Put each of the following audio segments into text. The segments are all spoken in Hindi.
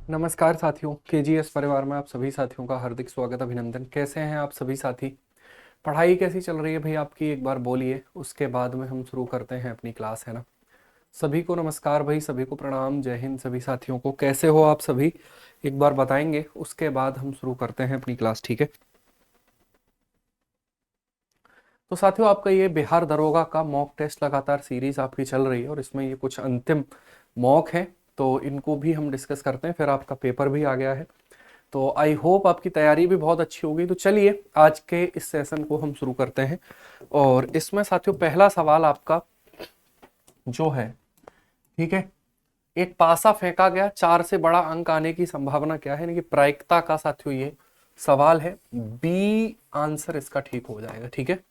नमस्कार साथियों, केजीएस परिवार में आप सभी साथियों का हार्दिक स्वागत अभिनंदन। कैसे हैं आप सभी साथी? पढ़ाई कैसी चल रही है भाई आपकी? एक बार बोलिए, उसके बाद में हम शुरू करते हैं अपनी क्लास, है ना। सभी को नमस्कार भाई, सभी को प्रणाम, जय हिंद सभी साथियों को। कैसे हो आप सभी? एक बार बताएंगे, उसके बाद हम शुरू करते हैं अपनी क्लास, ठीक है। तो साथियों, आपका ये बिहार दरोगा का मॉक टेस्ट लगातार सीरीज आपकी चल रही है और इसमें ये कुछ अंतिम मॉक है, तो इनको भी हम डिस्कस करते हैं। फिर आपका पेपर भी आ गया है, तो आई होप आपकी तैयारी भी बहुत अच्छी होगी। तो चलिए आज के इस सेशन को हम शुरू करते हैं। और इसमें साथियों पहला सवाल आपका जो है, ठीक है, एक पासा फेंका गया, 4 से बड़ा अंक आने की संभावना क्या है, यानी कि प्रायिकता का साथियों ये सवाल है। बी आंसर इसका ठीक हो जाएगा, ठीक है।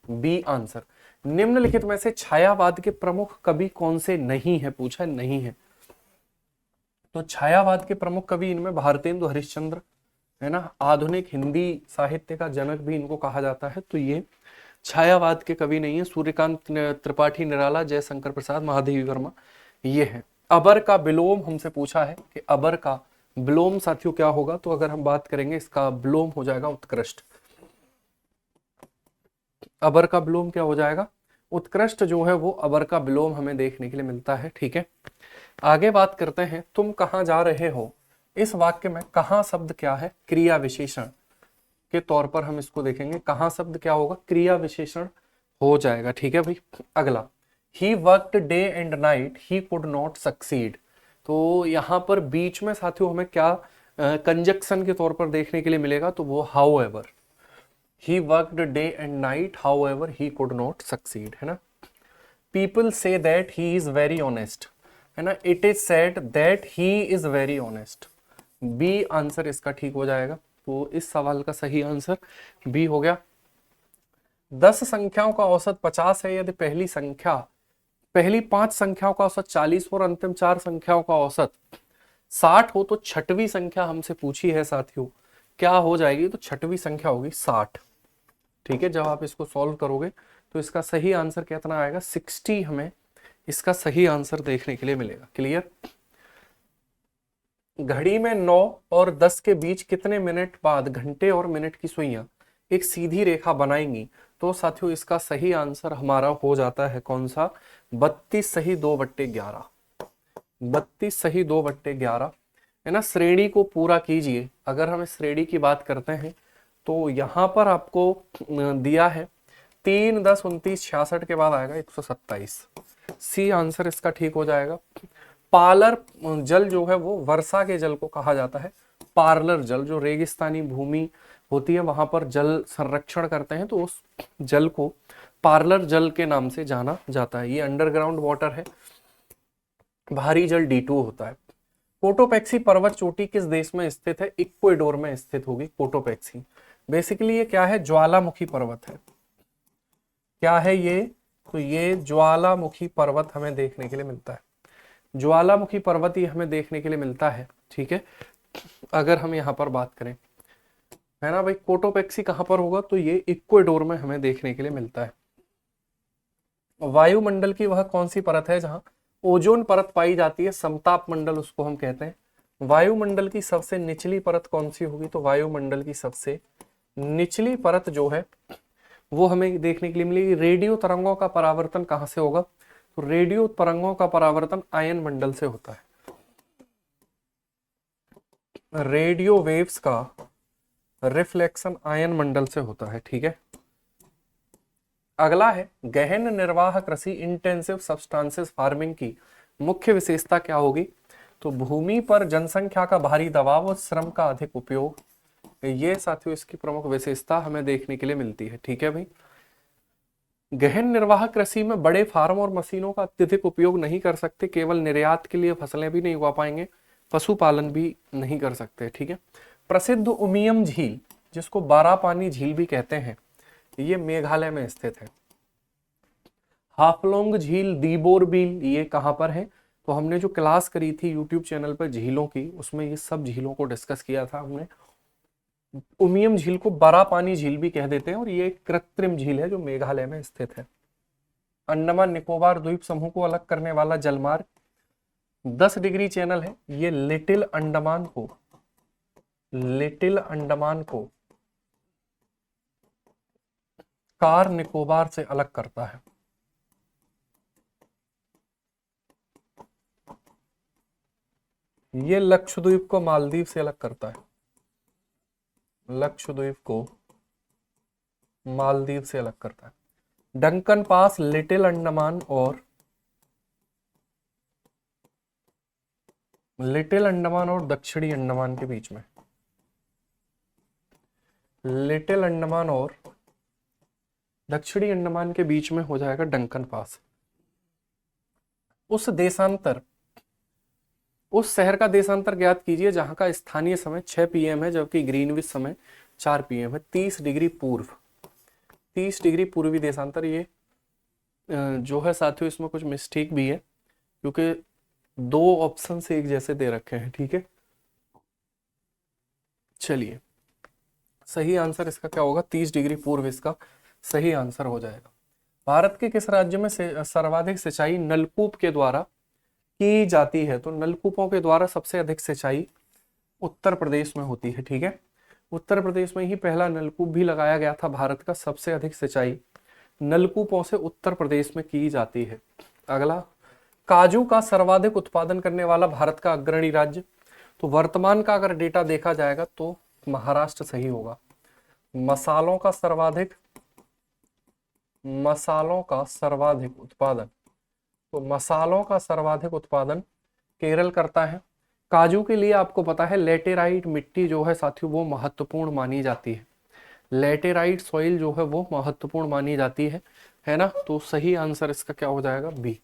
B answer. निम्नलिखित में से छायावाद के प्रमुख कवि कौन से नहीं है, पूछा है, नहीं है। तो छायावाद के प्रमुख कवि इनमें भारतेंदु हरिश्चंद्र, है ना, आधुनिक हिंदी साहित्य का जनक भी इनको कहा जाता है। तो ये छायावाद के कवि नहीं है। सूर्यकांत त्रिपाठी निराला, जयशंकर प्रसाद, महादेवी वर्मा, ये है। अबर का विलोम हमसे पूछा है कि अबर का विलोम साथियों क्या होगा। तो अगर हम बात करेंगे, इसका विलोम हो जाएगा उत्कृष्ट। अबर का विलोम क्या हो जाएगा? उत्कृष्ट जो है वो अबर का विलोम हमें देखने के लिए मिलता है, ठीक है। आगे बात करते हैं, तुम कहां जा रहे हो। इस वाक्य में कहां शब्द क्या है? क्रिया विशेषण के तौर पर हम इसको देखेंगे। कहां शब्द क्या होगा? क्रिया विशेषण हो जाएगा, ठीक है भाई। अगला, ही worked day and night, he could not succeed. तो यहां पर बीच में साथियों हमें क्या कंजक्शन के तौर पर देखने के लिए मिलेगा? तो वो however. He worked day and night, however he could not succeed, है ना। पीपल से that he is very honest, है ना। It is said that he is very honest. B answer इसका ठीक हो जाएगा। तो इस सवाल का सही आंसर बी हो गया। 10 संख्याओं का औसत 50 है, यदि पहली 5 संख्याओं का औसत 40 और अंतिम 4 संख्याओं का औसत 60 हो, तो छठवीं संख्या हमसे पूछी है साथियों, क्या हो जाएगी? तो छठवीं संख्या होगी 60, ठीक है। जब आप इसको सॉल्व करोगे तो इसका सही आंसर कितना आएगा? 60 हमें इसका सही आंसर देखने के लिए मिलेगा। क्लियर? घड़ी में 9 और 10 के बीच कितने मिनट बाद घंटे और मिनट की सुइयां एक सीधी रेखा बनाएंगी? तो साथियों इसका सही आंसर हमारा हो जाता है कौन सा? 32 सही 2/11। 32 सही 2/11, है ना। श्रेणी को पूरा कीजिए। अगर हम इस श्रेणी की बात करते हैं तो यहां पर आपको दिया है 3, 10, 29, 66 के बाद आएगा 127। सी आंसर इसका ठीक हो जाएगा। पार्लर जल जो है वो वर्षा के जल को कहा जाता है। पार्लर जल, जो रेगिस्तानी भूमि होती है वहां पर जल संरक्षण करते हैं, तो उस जल को पार्लर जल के नाम से जाना जाता है। ये अंडरग्राउंड वाटर है। भारी जल D2 होता है। कोटोपैक्सी पर्वत चोटी किस देश में स्थित है? इक्वेडोर में स्थित होगी कोटोपैक्सी। बेसिकली ये क्या है? ज्वालामुखी पर्वत है। क्या है ये? तो ये ज्वालामुखी पर्वत हमें देखने के लिए मिलता है। ज्वालामुखी पर्वत ये हमें देखने के लिए मिलता है, ठीक है। अगर हम यहाँ पर बात करें, है ना भाई, कोटोपैक्सी कहाँ पर होगा? तो ये इक्वेडोर में हमें देखने के लिए मिलता है। वायुमंडल की वह कौन सी परत है जहां ओजोन परत पाई जाती है? समताप मंडल उसको हम कहते हैं। वायुमंडल की सबसे निचली परत कौन सी होगी? तो वायुमंडल की सबसे निचली परत जो है वो हमें देखने के लिए मिलेगी। रेडियो तरंगों का परावर्तन कहां से होगा? तो रेडियो तरंगों का परावर्तन आयन मंडल से होता है। रेडियो वेव्स का रिफ्लेक्शन आयन मंडल से होता है, ठीक है। अगला है, गहन निर्वाह कृषि इंटेंसिव सब्सटेंसेस फार्मिंग की मुख्य विशेषता क्या होगी? तो भूमि पर जनसंख्या का भारी दबाव और श्रम का अधिक उपयोग, ये साथियों इसकी प्रमुख विशेषता हमें देखने के लिए मिलती है, ठीक है भाई। गहन निर्वाह कृषि में बड़े फार्म और मशीनों का अत्यधिक उपयोग नहीं कर सकते। केवल निर्यात के लिए फसलें भी नहीं उगा पाएंगे, पशुपालन भी नहीं कर सकते, ठीक है। प्रसिद्ध उमियम झील, जिसको बारापानी झील भी कहते हैं, ये मेघालय में स्थित है। हाफलोंग झील, दीबोर बील, ये कहां पर है? तो हमने जो क्लास करी थी यूट्यूब चैनल पर झीलों की, उसमें ये सब झीलों को डिस्कस किया था हमने। उमियम झील को बारापानी झील भी कह देते हैं और ये एक कृत्रिम झील है जो मेघालय में स्थित है। अंडमान निकोबार द्वीप समूह को अलग करने वाला जलमार्ग, 10 डिग्री चैनल है, ये लिटिल अंडमान को कार निकोबार से अलग करता है। ये लक्षद्वीप को मालदीव से अलग करता है, लक्षद्वीप को मालदीव से अलग करता है। डंकन पास लिटिल अंडमान और दक्षिणी अंडमान के बीच में, लिटिल अंडमान और दक्षिणी अंडमान के बीच में हो जाएगा डंकन पास। उस शहर का देशांतर ज्ञात कीजिए जहां का स्थानीय समय 6 PM है जबकि ग्रीनविच समय 4 PM है। 30 डिग्री पूर्वी देशांतर। ये जो है साथियों इसमें कुछ मिस्टेक भी है क्योंकि 2 ऑप्शन से एक जैसे दे रखे हैं, ठीक है। चलिए सही आंसर इसका क्या होगा, 30 डिग्री पूर्व इसका सही आंसर हो जाएगा। भारत के किस राज्य में सर्वाधिक सिंचाई नलकूप के द्वारा की जाती है? तो नलकूपों के द्वारा सबसे अधिक सिंचाई उत्तर प्रदेश में होती है, ठीक है। उत्तर प्रदेश में ही पहला नलकूप भी लगाया गया था। भारत का सबसे अधिक सिंचाई नलकूपों से उत्तर प्रदेश में की जाती है। अगला, काजू का सर्वाधिक उत्पादन करने वाला भारत का अग्रणी राज्य? तो वर्तमान का अगर डेटा देखा जाएगा तो महाराष्ट्र सही होगा। मसालों का सर्वाधिक उत्पादन, तो मसालों का सर्वाधिक उत्पादन केरल करता है। काजू के लिए आपको पता है लेटेराइट मिट्टी जो है साथियों वो महत्वपूर्ण मानी जाती है। लेटेराइट सॉइल जो है वो महत्वपूर्ण मानी जाती है ना। तो सही आंसर इसका क्या हो जाएगा, बी।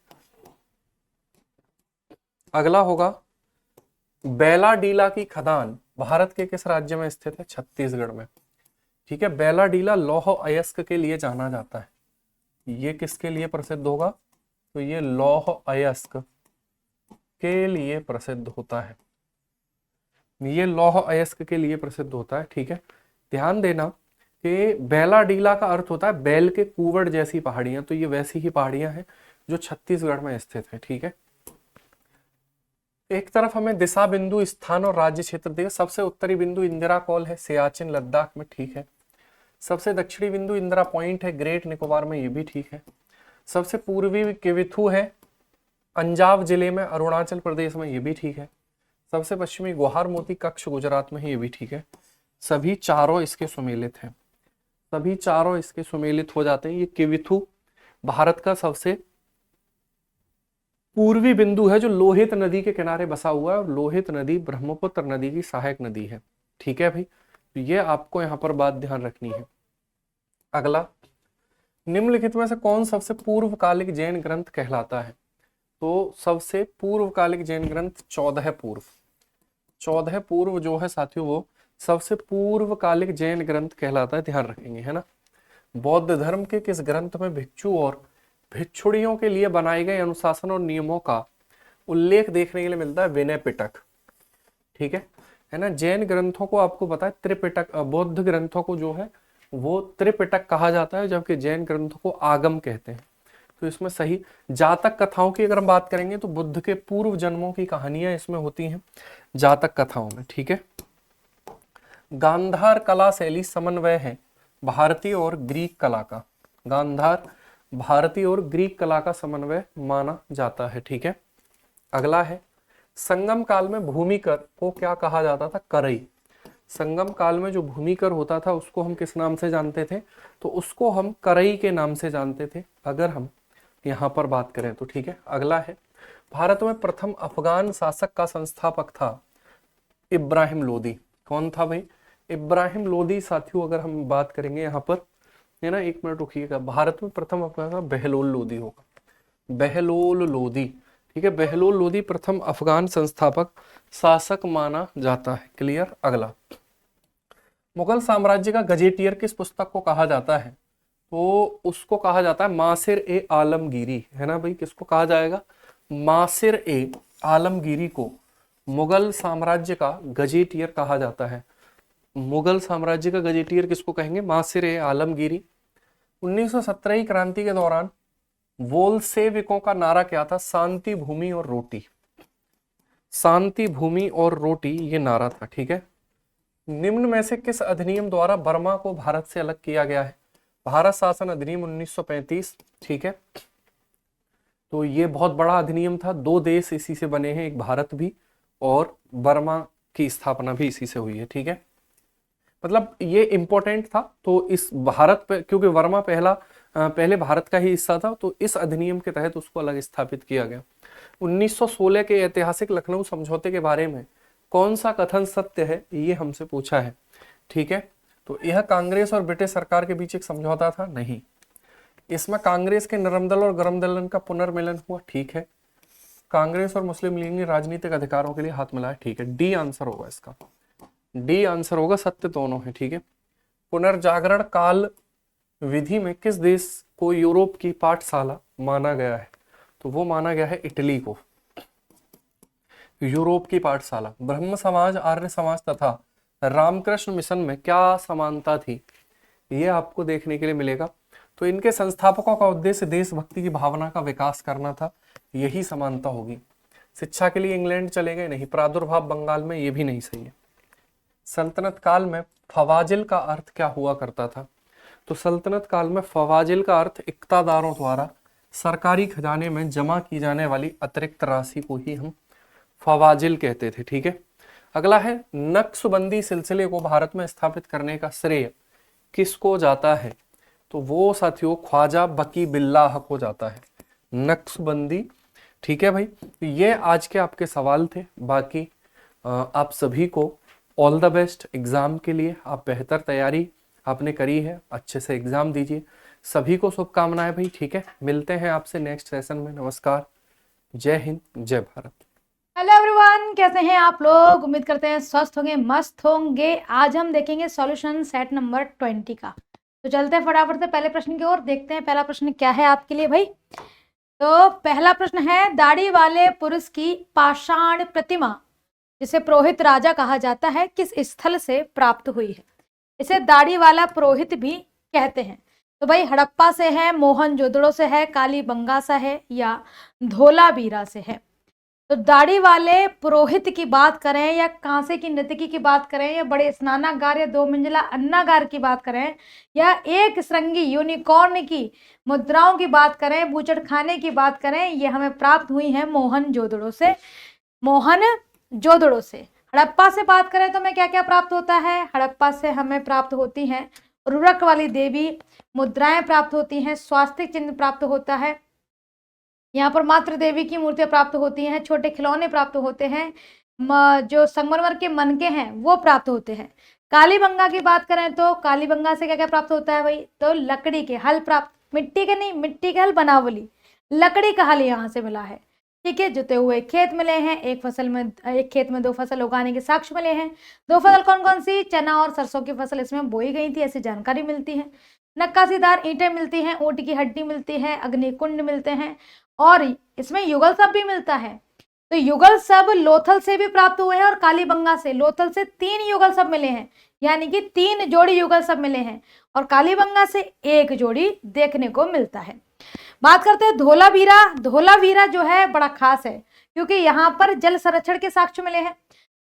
अगला होगा, बेलाडीला की खदान भारत के किस राज्य में स्थित है? छत्तीसगढ़ में, ठीक है। बेलाडीला लौह अयस्क के लिए जाना जाता है। ये किसके लिए प्रसिद्ध होगा? तो ये लौह अयस्क के लिए प्रसिद्ध होता है। ये लौह अयस्क के लिए प्रसिद्ध होता है, ठीक है। ध्यान देना कि बेलाडीला का अर्थ होता है बैल के कुवड़ जैसी पहाड़ियां। तो ये वैसी ही पहाड़ियां हैं जो छत्तीसगढ़ में स्थित है, ठीक है। एक तरफ हमें दिशा बिंदु, स्थान और राज्य क्षेत्र दिया। सबसे उत्तरी बिंदु इंदिरा कॉल है सियाचिन लद्दाख में, ठीक है। सबसे दक्षिणी बिंदु इंदिरा पॉइंट है ग्रेट निकोबार में, ये भी ठीक है। सबसे पूर्वी किविथु है अंजाव जिले में अरुणाचल प्रदेश में, ये भी ठीक है। सबसे पश्चिमी गुहार मोती कक्ष गुजरात में है, ये भी ठीक है। सभी चारों इसके सुमेलित हैं, सभी चारों इसके सुमेलित हो जाते हैं। ये किविथु भारत का सबसे पूर्वी बिंदु है जो लोहित नदी के किनारे बसा हुआ है और लोहित नदी ब्रह्मपुत्र नदी की सहायक नदी है, ठीक है भाई। तो ये आपको यहाँ पर बात ध्यान रखनी है। अगला, निम्नलिखित में से कौन सबसे पूर्वकालिक जैन ग्रंथ कहलाता है? तो सबसे पूर्वकालिक जैन ग्रंथ 14 पूर्व जो है साथियों वो सबसे पूर्वकालिक जैन ग्रंथ कहलाता है, ध्यान रखेंगे, है ना। बौद्ध धर्म के किस ग्रंथ में भिक्षु और भिक्षुणियों के लिए बनाए गए अनुशासन और नियमों का उल्लेख देखने के लिए मिलता है? विनय पिटक, ठीक है ना। जैन ग्रंथों को आपको पता है त्रिपिटक, बौद्ध ग्रंथों को जो है वो त्रिपिटक कहा जाता है जबकि जैन ग्रंथों को आगम कहते हैं। तो इसमें सही, जातक कथाओं की अगर हम बात करेंगे तो बुद्ध के पूर्व जन्मों की कहानियां इसमें होती हैं जातक कथाओं में, ठीक है। गांधार कला शैली समन्वय है भारतीय और ग्रीक कला का। गांधार भारतीय और ग्रीक कला का समन्वय माना जाता है, ठीक है। अगला है, संगम काल में भूमिकर को क्या कहा जाता था? करई। संगम काल में जो भूमिकर होता था उसको हम किस नाम से जानते थे? तो उसको हम करई के नाम से जानते थे अगर हम यहाँ पर बात करें तो, ठीक है। अगला है, भारत में प्रथम अफगान शासक का संस्थापक था इब्राहिम लोदी। कौन था भाई? इब्राहिम लोदी। साथियों अगर हम बात करेंगे यहाँ पर, है ना, 1 मिनट रुकिएगा। भारत में प्रथम अफगान बहलोल लोदी होगा, बहलोल लोदी, ठीक है। बहलोल लोदी प्रथम अफगान संस्थापक शासक माना जाता है, क्लियर। अगला, मुगल साम्राज्य का गजेटियर किस पुस्तक को कहा जाता है? तो उसको कहा जाता है मासिर ए आलमगीरी, है ना भाई। किसको कहा जाएगा? मासिर ए आलमगीरी को मुगल साम्राज्य का गजेटियर कहा जाता है। मुगल साम्राज्य का गजेटियर किसको कहेंगे? मासिर ए आलमगीरी। 1917 की क्रांति के दौरान वोल्शेविकों का नारा क्या था? शांति, भूमि और रोटी। शांति, भूमि और रोटी, ये नारा था। ठीक है। निम्न में से किस अधिनियम द्वारा बर्मा को भारत से अलग किया गया है? भारत शासन अधिनियम 1935। ठीक है। तो ये बहुत बड़ा अधिनियम था, 2 देश इसी से बने हैं, एक भारत भी और बर्मा की स्थापना भी इसी से हुई है। ठीक है। मतलब ये इंपॉर्टेंट था। तो इस भारत पे, क्योंकि वर्मा पहले भारत का ही हिस्सा था, तो इस अधिनियम के तहत उसको अलग स्थापित किया गया। 1916 के ऐतिहासिक लखनऊ समझौते के बारे में कौन सा कथन सत्य है, ये हमसे पूछा है। ठीक है। तो यह कांग्रेस और ब्रिटिश सरकार के बीच एक समझौता था? नहीं। इसमें कांग्रेस के नरम दल और गरम दलन का पुनर्मिलन हुआ? ठीक है। कांग्रेस और मुस्लिम लीग ने राजनीतिक अधिकारों के लिए हाथ मिलाया? ठीक है। डी आंसर होगा इसका, डी आंसर होगा, सत्य दोनों है। ठीक है। पुनर्जागरण काल विधि में किस देश को यूरोप की पाठशाला माना गया है? तो वो माना गया है इटली को, यूरोप की पाठशाला। ब्रह्म समाज, आर्य समाज तथा रामकृष्ण मिशन में क्या समानता थी, ये आपको देखने के लिए मिलेगा। तो इनके संस्थापकों का उद्देश्य देशभक्ति की भावना का विकास करना था, यही समानता होगी। शिक्षा के लिए इंग्लैंड चले गए? नहीं। प्रादुर्भाव बंगाल में, ये भी नहीं सही है। सल्तनत काल में फवाजिल का अर्थ क्या हुआ करता था? तो सल्तनत काल में फवाजिल का अर्थ इक्तादारों द्वारा सरकारी खजाने में जमा की जाने वाली अतिरिक्त राशि को ही हम फवाजिल कहते थे। ठीक है। अगला है, नक्शबंदी सिलसिले को भारत में स्थापित करने का श्रेय किसको जाता है? तो वो साथियों ख्वाजा बकी बिल्लाह को जाता है, नक्शबंदी। ठीक है भाई। तो ये आज के आपके सवाल थे। बाकी आप सभी को ऑल द बेस्ट एग्जाम के लिए। आप बेहतर तैयारी आपने करी है, अच्छे से एग्जाम दीजिए। सभी को शुभकामनाएं भाई। ठीक है। मिलते हैं आपसे नेक्स्ट सेशन में। नमस्कार, जय हिंद, जय भारत। हेलो एवरीवन, कैसे हैं आप लोग? उम्मीद करते हैं स्वस्थ होंगे, मस्त होंगे। आज हम देखेंगे सॉल्यूशन सेट नंबर 20 का। तो चलते हैं फटाफट से पहले प्रश्न की ओर, देखते हैं पहला प्रश्न क्या है आपके लिए भाई। तो पहला प्रश्न है, दाढ़ी वाले पुरुष की पाषाण प्रतिमा जिसे पुरोहित राजा कहा जाता है किस स्थल से प्राप्त हुई है? इसे दाढ़ी वाला पुरोहित भी कहते हैं। तो भाई हड़प्पा से है, मोहनजोदड़ो से है, कालीबंगा से है या धोलावीरा से है? तो दाढ़ी वाले पुरोहित की बात करें या कांसे की नर्तकी की बात करें या बड़े स्नानागार या 2 मंजिला अन्नागार की बात करें या एक श्रृंगी यूनिकॉर्न की मुद्राओं की बात करें, बूचड़ खाने की बात करें, ये हमें प्राप्त हुई है मोहनजोदड़ो से। मोहनजोदड़ो से हड़प्पा से बात करें तो हमें क्या क्या प्राप्त होता है? हड़प्पा से हमें प्राप्त होती हैं रुरक वाली देवी मुद्राएं प्राप्त होती हैं, स्वास्तिक चिन्ह प्राप्त होता है, यहाँ पर मातृ देवी की मूर्तियां प्राप्त होती हैं, छोटे खिलौने प्राप्त होते हैं, जो संगमरमर के मनके हैं वो प्राप्त होते हैं। कालीबंगा की बात करें तो कालीबंगा से क्या क्या प्राप्त होता है भाई? तो लकड़ी के हल प्राप्त, मिट्टी के नहीं, मिट्टी के हल बनावली, लकड़ी का हल यहाँ से मिला है। ठीक है। जुते हुए खेत मिले हैं, एक खेत में 2 फसल उगाने के साक्ष्य मिले हैं। 2 फसल कौन कौन सी? चना और सरसों की फसल इसमें बोई गई थी, ऐसी जानकारी मिलती है। नक्काशीदार ईंटें मिलती हैं, ऊंट की हड्डी मिलती है, अग्निकुंड मिलते हैं और इसमें युगल सब भी मिलता है। तो युगल सब लोथल से भी प्राप्त हुए हैं और कालीबंगा से। लोथल से 3 युगल सब मिले हैं, यानी कि 3 जोड़ी युगल सब मिले हैं और कालीबंगा से 1 जोड़ी देखने को मिलता है। बात करते हैं धोलावीरा। धोलावीरा जो है बड़ा खास है क्योंकि यहाँ पर जल संरक्षण के साक्ष्य मिले हैं।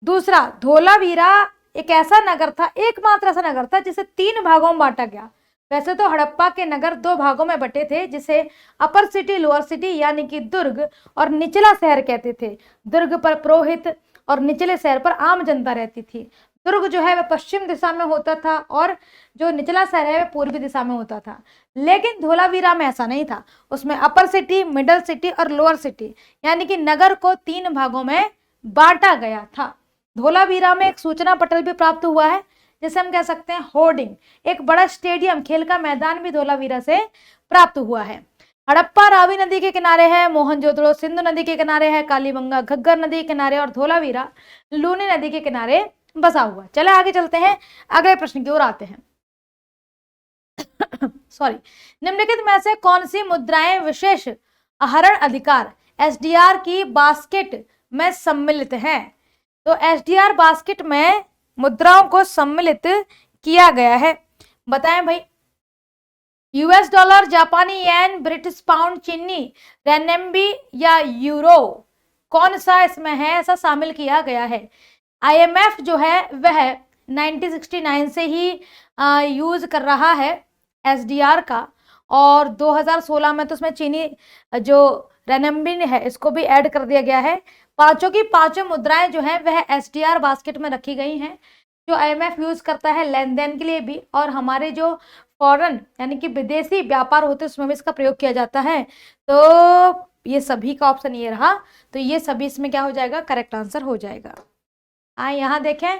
दूसरा, धोलावीरा एक ऐसा नगर था, एकमात्र ऐसा नगर था जिसे 3 भागों में बांटा गया। वैसे तो हड़प्पा के नगर 2 भागों में बटे थे, जिसे अपर सिटी, लोअर सिटी यानी कि दुर्ग और निचला शहर कहते थे। दुर्ग पर पुरोहित और निचले शहर पर आम जनता रहती थी। दुर्ग जो है वह पश्चिम दिशा में होता था और जो निचला शहर है वह पूर्वी दिशा में होता था। लेकिन धोलावीरा में ऐसा नहीं था, उसमें अपर सिटी, मिडल सिटी और लोअर सिटी यानी कि नगर को 3 भागों में बांटा गया था। धोलावीरा में एक सूचना पटल भी प्राप्त हुआ है, जैसे हम कह सकते हैं होर्डिंग। एक बड़ा स्टेडियम, खेल का मैदान भी धोलावीरा से प्राप्त हुआ है। हड़प्पा रावी नदी के किनारे है, मोहनजोदड़ो सिंधु नदी के किनारे है, कालीबंगा घग्गर नदी के किनारे और धोलावीरा लूनी नदी के किनारे बसा हुआ। चले आगे चलते हैं, अगले प्रश्न की ओर आते हैं। सॉरी, निम्नलिखित में से कौन सी मुद्राएं विशेष आहरण अधिकार एसडीआर की बास्केट में सम्मिलित हैं? तो एसडीआर बास्केट में मुद्राओं को सम्मिलित किया गया है, बताएं भाई। यूएस डॉलर, जापानी येन, ब्रिटिश पाउंड, चीनी रेनबी या यूरो? कौन सा इसमें है ऐसा शामिल किया गया है? IMF जो है वह 1969 से ही यूज कर रहा है SDR का, और 2016 में तो उसमें चीनी जो रेनमिंबी है इसको भी ऐड कर दिया गया है। पांचों की पांचों मुद्राएं जो है वह SDR बास्केट में रखी गई हैं, जो IMF यूज करता है लेन देन के लिए भी, और हमारे जो फॉरेन यानी कि विदेशी व्यापार होते हैं उसमें भी इसका प्रयोग किया जाता है। तो ये सभी का ऑप्शन ये रहा, तो ये सभी इसमें क्या हो जाएगा, करेक्ट आंसर हो जाएगा। आए यहाँ देखें,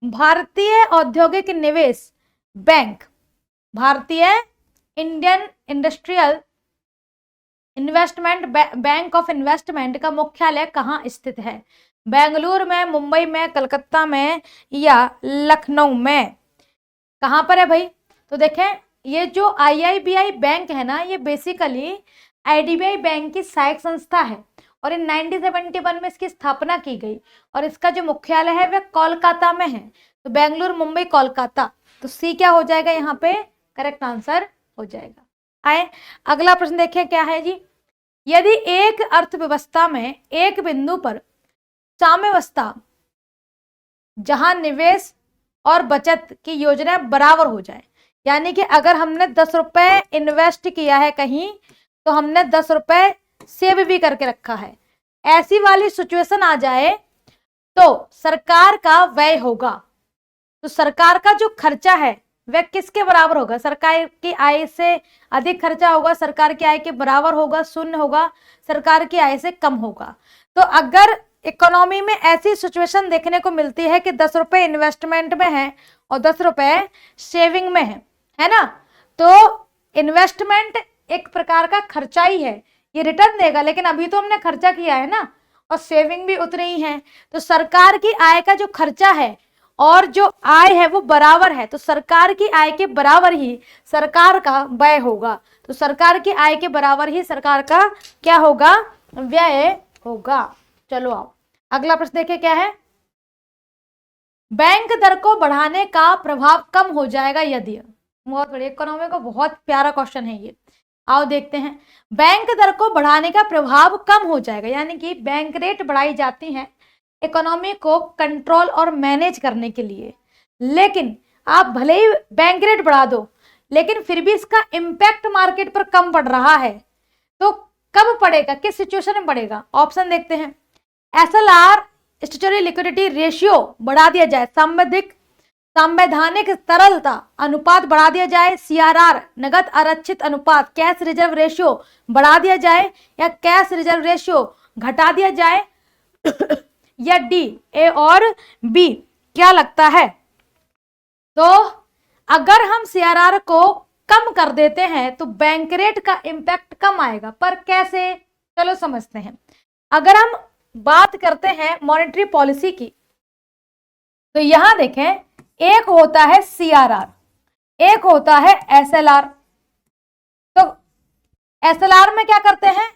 भारतीय औद्योगिक निवेश बैंक, भारतीय Indian industrial investment bank of investment का मुख्यालय कहाँ स्थित है? बेंगलुरु में, मुंबई में, कलकत्ता में या लखनऊ में? कहाँ पर है भाई? तो देखें, ये जो IIBI बैंक है ना, ये बेसिकली IDBI बैंक की सहायक संस्था है, और इन 1971 में इसकी स्थापना की गई, और इसका जो मुख्यालय है वह कोलकाता में है। तो बेंगलुरु, मुंबई, कोलकाता, तो सी क्या हो जाएगा यहाँ पे, करेक्ट आंसर हो जाएगा। आए अगला प्रश्न देखें क्या है जी। यदि एक अर्थव्यवस्था में एक बिंदु पर साम्यावस्था, जहां निवेश और बचत की योजना बराबर हो जाए, यानी कि अगर हमने 10 रुपए इन्वेस्ट किया है कहीं, तो हमने 10 रुपए सेव भी करके रखा है, ऐसी वाली सिचुएशन आ जाए तो सरकार का व्यय होगा, तो सरकार का जो खर्चा है वह किसके बराबर होगा? सरकार की आय से अधिक खर्चा होगा, सरकार की आय के बराबर होगा, शून्य होगा, सरकार की आय से कम होगा। तो अगर इकोनॉमी में ऐसी सिचुएशन देखने को मिलती है कि 10 रुपए इन्वेस्टमेंट में है और 10 रुपए सेविंग में है ना, तो इन्वेस्टमेंट एक प्रकार का खर्चा ही है, ये रिटर्न देगा, लेकिन अभी तो हमने खर्चा किया है ना, और सेविंग भी उतनी ही है, तो सरकार की आय का जो खर्चा है और जो आय है वो बराबर है, तो सरकार की आय के बराबर ही सरकार का व्यय होगा, तो सरकार की आय के बराबर ही सरकार का क्या होगा, व्यय होगा। चलो आओ अगला प्रश्न देखें क्या है। बैंक दर को बढ़ाने का प्रभाव कम हो जाएगा यदि, बहुत बड़ी इकोनॉमी का बहुत प्यारा क्वेश्चन है ये, आओ देखते हैं। बैंक दर को बढ़ाने का प्रभाव कम हो जाएगा, यानी कि बैंक रेट बढ़ाई जाती हैं इकोनॉमी को कंट्रोल और मैनेज करने के लिए, लेकिन आप भले ही बैंक रेट बढ़ा दो लेकिन फिर भी इसका इम्पैक्ट मार्केट पर कम पड़ रहा है, तो कब पड़ेगा, किस सिचुएशन में पड़ेगा? ऑप्शन देखते हैं। SLR स्टैट्यूटरी लिक्विडिटी रेशियो बढ़ा दिया जाए, संवैधानिक तरलता अनुपात बढ़ा दिया जाए, CRR नगद आरक्षित अनुपात, कैश रिजर्व रेशियो बढ़ा दिया जाए या कैश रिजर्व रेशियो घटा दिया जाए या D, A और B, क्या लगता है? तो अगर हम CRR को कम कर देते हैं तो बैंक रेट का इंपैक्ट कम आएगा, पर कैसे, चलो समझते हैं। अगर हम बात करते हैं मॉनेटरी पॉलिसी की, तो यहां देखें, एक होता है CRR, एक होता है SLR। तो SLR में क्या करते हैं,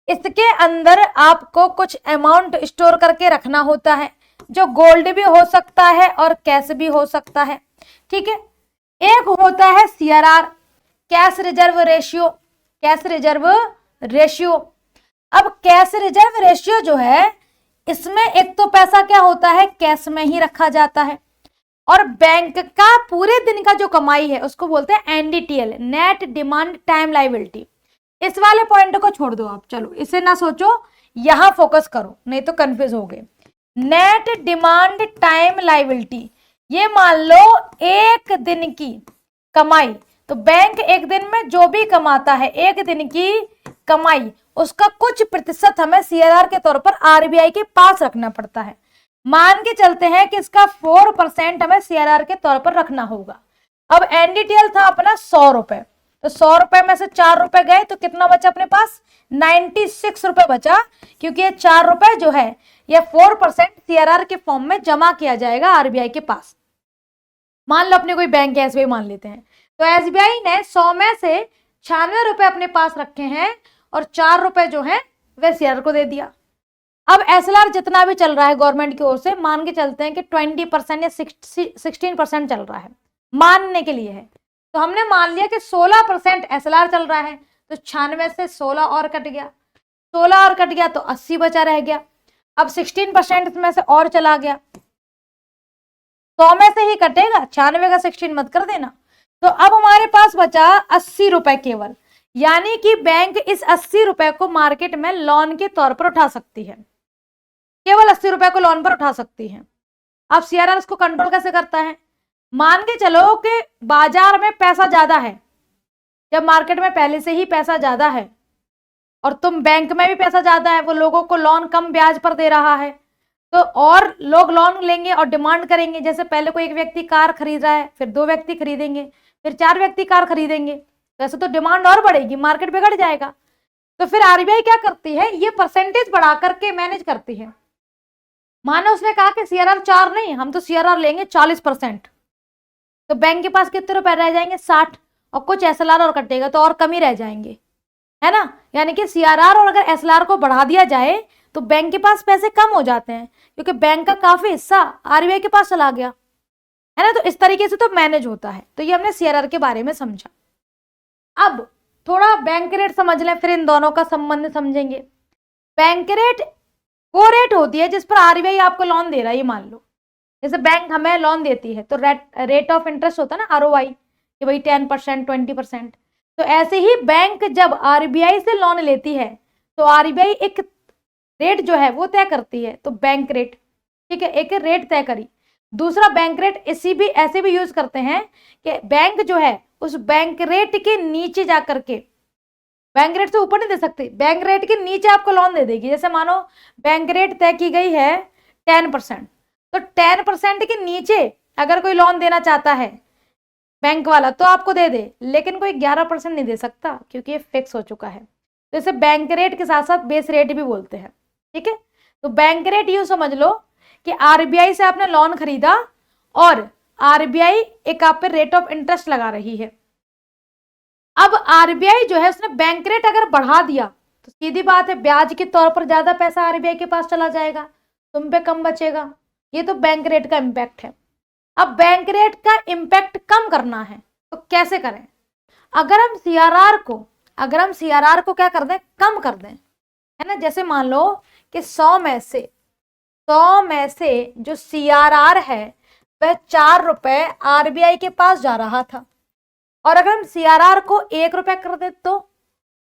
इसके अंदर आपको कुछ अमाउंट स्टोर करके रखना होता है, जो गोल्ड भी हो सकता है और कैश भी हो सकता है, ठीक है। एक होता है CRR, cash reserve ratio, cash reserve ratio. अब कैश रिजर्व रेशियो जो है, इसमें एक तो पैसा क्या होता है, कैश में ही रखा जाता है, और बैंक का पूरे दिन का जो कमाई है उसको बोलते हैं NDTL, net demand time liability. इस वाले पॉइंट को छोड़ दो आप, चलो इसे ना सोचो, यहां फोकस करो नहीं तो कंफ्यूज हो गए। नेट डिमांड टाइम लायबिलिटी, ये मान लो एक दिन की कमाई, तो बैंक एक दिन में जो भी कमाता है, एक दिन की कमाई, उसका कुछ प्रतिशत हमें CRR के तौर पर RBI के पास रखना पड़ता है। मान के चलते हैं कि इसका 4% हमें CRR के तौर पर रखना होगा। अब NDTL था अपना 100 रुपए, तो 100 रुपए में से 4 रुपए गए तो कितना बचा अपने पास, 96 रुपए बचा, क्योंकि ये 4 रुपए जो है ये 4% CRR के फॉर्म में जमा किया जाएगा RBI के पास। मान लो अपने कोई बैंक है, SBI मान लेते हैं, तो SBI ने 100 में से 96 रुपए अपने पास रखे हैं और 4 रुपए जो है वह CRR को दे दिया। अब SLR जितना भी चल रहा है गवर्नमेंट की ओर से, मान के चलते हैं कि 20% या 16% चल रहा है, मानने के लिए है, तो हमने मान लिया कि 16% SLR चल रहा है, तो 96 से 16 और कट गया, 16 और कट गया तो 80 बचा रह गया। अब 16% इसमें से और चला गया, 100 में से ही कटेगा, 96 का 16 मत कर देना। तो अब हमारे पास बचा 80 रुपए केवल, यानी कि बैंक इस 80 रुपए को मार्केट में लोन के तौर पर उठा सकती है, केवल 80 रुपए को लोन पर उठा सकती है। अब सीआरआर इसको कंट्रोल कैसे करता है? मान के चलो कि बाजार में पैसा ज्यादा है, जब मार्केट में पहले से ही पैसा ज्यादा है और तुम बैंक में भी पैसा ज्यादा है, वो लोगों को लोन कम ब्याज पर दे रहा है, तो और लोग लोन लेंगे और डिमांड करेंगे। जैसे पहले कोई एक व्यक्ति कार खरीद रहा है, फिर 2 व्यक्ति खरीदेंगे, फिर 4 व्यक्ति कार खरीदेंगे, वैसे तो डिमांड और बढ़ेगी, मार्केट बिगड़ जाएगा। तो फिर आरबीआई क्या करती है, ये परसेंटेज बढ़ा करके मैनेज करती है। मानो उसने कहा कि सीआरआर 4 नहीं, हम तो सीआरआर लेंगे 40%, तो बैंक के पास कितने रुपए रह जाएंगे, 60, और कुछ एसएलआर और कटेगा तो और कम ही रह जाएंगे, है ना। यानी कि सीआरआर और अगर एसएलआर को बढ़ा दिया जाए तो बैंक के पास पैसे कम हो जाते हैं, क्योंकि बैंक का काफी हिस्सा आरबीआई के पास चला गया, है ना। तो इस तरीके से तो मैनेज होता है। तो ये हमने सीआरआर के बारे में समझा। अब थोड़ा बैंक रेट समझ लें, फिर इन दोनों का संबंध समझेंगे। बैंक रेट वो रेट होती है जिस पर आरबीआई आपको लोन दे रहा है। ये मान लो जैसे बैंक हमें लोन देती है तो रेट ऑफ इंटरेस्ट होता है ना, आरओआई, कि भाई 10%, 20%। तो ऐसे ही बैंक जब आरबीआई से लोन लेती है तो आरबीआई एक रेट जो है वो तय करती है, तो बैंक रेट, ठीक है, एक रेट तय करी। दूसरा बैंक रेट ऐसे भी यूज करते हैं कि बैंक जो है उस बैंक रेट के नीचे जा करके, बैंक रेट से ऊपर नहीं दे सकती, बैंक रेट के नीचे आपको लोन दे देगी। जैसे मानो बैंक रेट तय की गई है 10%, तो 10% के नीचे अगर कोई लोन देना चाहता है बैंक वाला तो आपको दे दे, लेकिन कोई 11% नहीं दे सकता, क्योंकि ये फिक्स हो चुका है। तो इसे बैंक रेट के साथ साथ बेस रेट भी बोलते हैं, ठीक है। तो बैंक रेट यूं समझ लो कि आरबीआई से आपने लोन खरीदा और आरबीआई एक आप पे रेट ऑफ इंटरेस्ट लगा रही है। अब आरबीआई जो है उसने बैंक रेट अगर बढ़ा दिया तो सीधी बात है ब्याज के तौर पर ज्यादा पैसा आरबीआई के पास चला जाएगा, तुम पे कम बचेगा। ये तो बैंक रेट का इम्पैक्ट है। अब बैंक रेट का इम्पैक्ट कम करना है तो कैसे करें? अगर हम सीआरआर को क्या कर दें, कम कर दें, है ना। जैसे मान लो कि 100 में से जो सीआरआर है वह 4 रुपए आरबीआई के पास जा रहा था, और अगर हम सीआरआर को 1 रुपए कर दे तो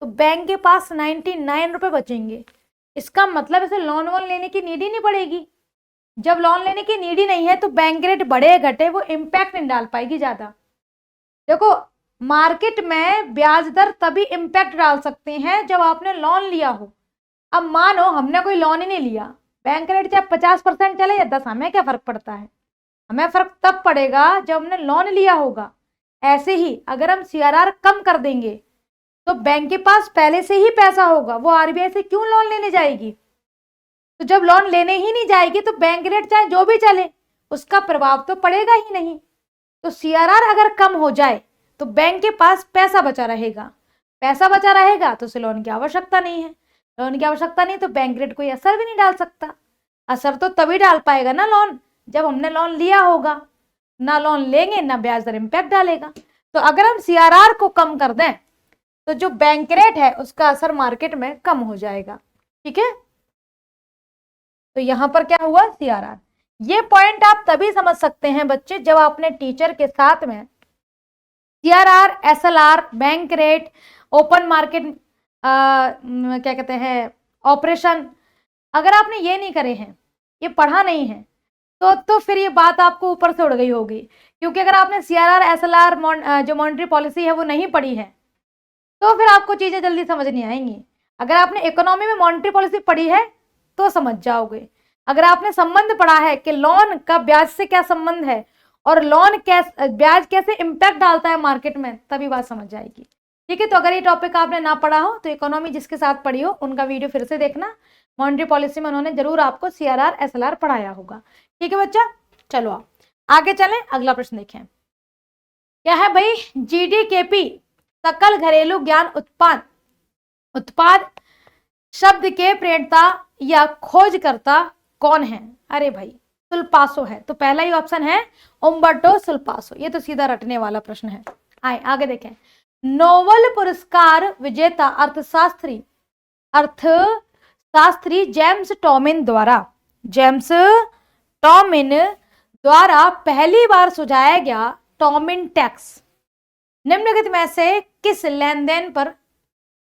बैंक के पास 99 रुपए बचेंगे। इसका मतलब इसे लोन वोन लेने की नीड ही नहीं पड़ेगी। जब लोन लेने की नीड ही नहीं है तो बैंक रेट बढ़े घटे वो इम्पैक्ट नहीं डाल पाएगी ज्यादा। देखो मार्केट में ब्याज दर तभी इम्पैक्ट डाल सकते हैं जब आपने लोन लिया हो। अब मानो हमने कोई लोन ही नहीं लिया, बैंक रेट चाहे 50% चले या 10, हमें क्या फर्क पड़ता है? हमें फर्क तब पड़ेगा जब हमने लोन लिया होगा। ऐसे ही अगर हम सीआरआर कम कर देंगे तो बैंक के पास पहले से ही पैसा होगा, वो आरबीआई से क्यों लोन लेने जाएगी? तो जब लोन लेने ही नहीं जाएगी तो बैंक रेट चाहे जो भी चले उसका प्रभाव तो पड़ेगा ही नहीं। तो सीआरआर अगर कम हो जाए तो बैंक के पास पैसा बचा रहेगा, पैसा बचा रहेगा तो उसे लोन की आवश्यकता नहीं है, लोन की आवश्यकता नहीं तो बैंक रेट कोई असर भी नहीं डाल सकता। असर तो तभी डाल पाएगा ना लोन, जब हमने लोन लिया होगा। ना लोन लेंगे ना ब्याज दर इम्पैक्ट डालेगा। तो अगर हम सीआरआर को कम कर दें तो जो बैंक रेट है उसका असर मार्केट में कम हो जाएगा, ठीक है। तो यहां पर क्या हुआ, सीआरआर। ये पॉइंट आप तभी समझ सकते हैं बच्चे जब आपने टीचर के साथ में CRR, SLR, bank rate, open market क्या कहते हैं ऑपरेशन, अगर आपने ये नहीं करे हैं, ये पढ़ा नहीं है तो फिर ये बात आपको ऊपर से उड़ गई होगी। क्योंकि अगर आपने सीआरआर, एसएलआर जो मॉनेटरी पॉलिसी है वो नहीं पढ़ी है तो फिर आपको चीजें जल्दी समझ नहीं आएंगी। अगर आपने इकोनॉमी में मॉनेटरी पॉलिसी पढ़ी है तो समझ जाओगे। अगर आपने संबंध पढ़ा है कि लोन का ब्याज से क्या संबंध है और लोन कैसे, ब्याज कैसे इम्पैक्ट डालता है मार्केट में, तभी बात समझ जाएगी, ठीक है। तो अगर ये टॉपिक आपने ना पढ़ा हो तो इकोनॉमी जिसके साथ पढ़ी हो उनका वीडियो फिर से देखना। मॉनेटरी पॉलिसी में उन्होंने जरूर आपको सीआरआर, एसएलआर पढ़ाया होगा, ठीक है बच्चा। चलो आप आगे चलें, अगला प्रश्न देखें। क्या है भाई, जीडीकेपी सकल घरेलू ज्ञान उत्पाद शब्द के प्रणेता या खोजकर्ता कौन है? अरे भाई सुल्पासो है। तो पहला ही ऑप्शन है उम्बर्टो सुल्पासो। ये तो सीधा रटने वाला प्रश्न है। आए आगे देखें। नोबेल पुरस्कार विजेता अर्थशास्त्री अर्थशास्त्री जेम्स टॉमिन द्वारा पहली बार सुझाया गया टॉमिन टैक्स निम्नलिखित में से किस लेन देन पर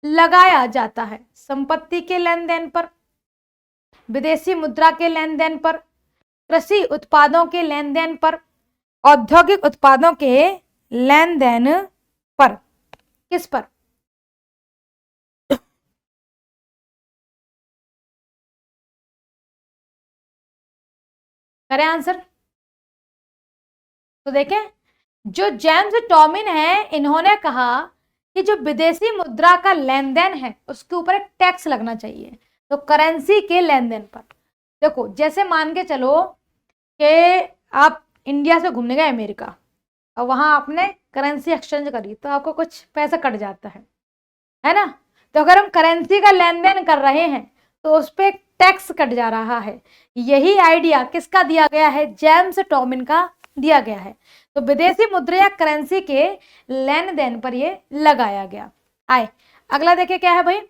लगाया जाता है? संपत्ति के लेन देन पर, विदेशी मुद्रा के लेन देन पर, कृषि उत्पादों के लेन देन पर, औद्योगिक उत्पादों के लेन देन पर, किस पर? करें आंसर। तो देखें, जो जेम्स टॉमिन है, इन्होंने कहा कि जो विदेशी मुद्रा का लेन देन है उसके ऊपर एक टैक्स लगना चाहिए, तो करेंसी के लेन देन पर। देखो, जैसे मान के चलो कि आप इंडिया से घूमने गए अमेरिका और वहां आपने करेंसी एक्सचेंज करी तो आपको कुछ पैसा कट जाता है ना। तो अगर हम करेंसी का लेन देन कर रहे हैं तो उस पर टैक्स कट जा रहा है। यही आइडिया किसका दिया गया है? जेम्स टॉमिन का दिया गया है। तो विदेशी मुद्रा या करेंसी के लेन देन पर ये लगाया गया। आए अगला देखिए क्या है भाई।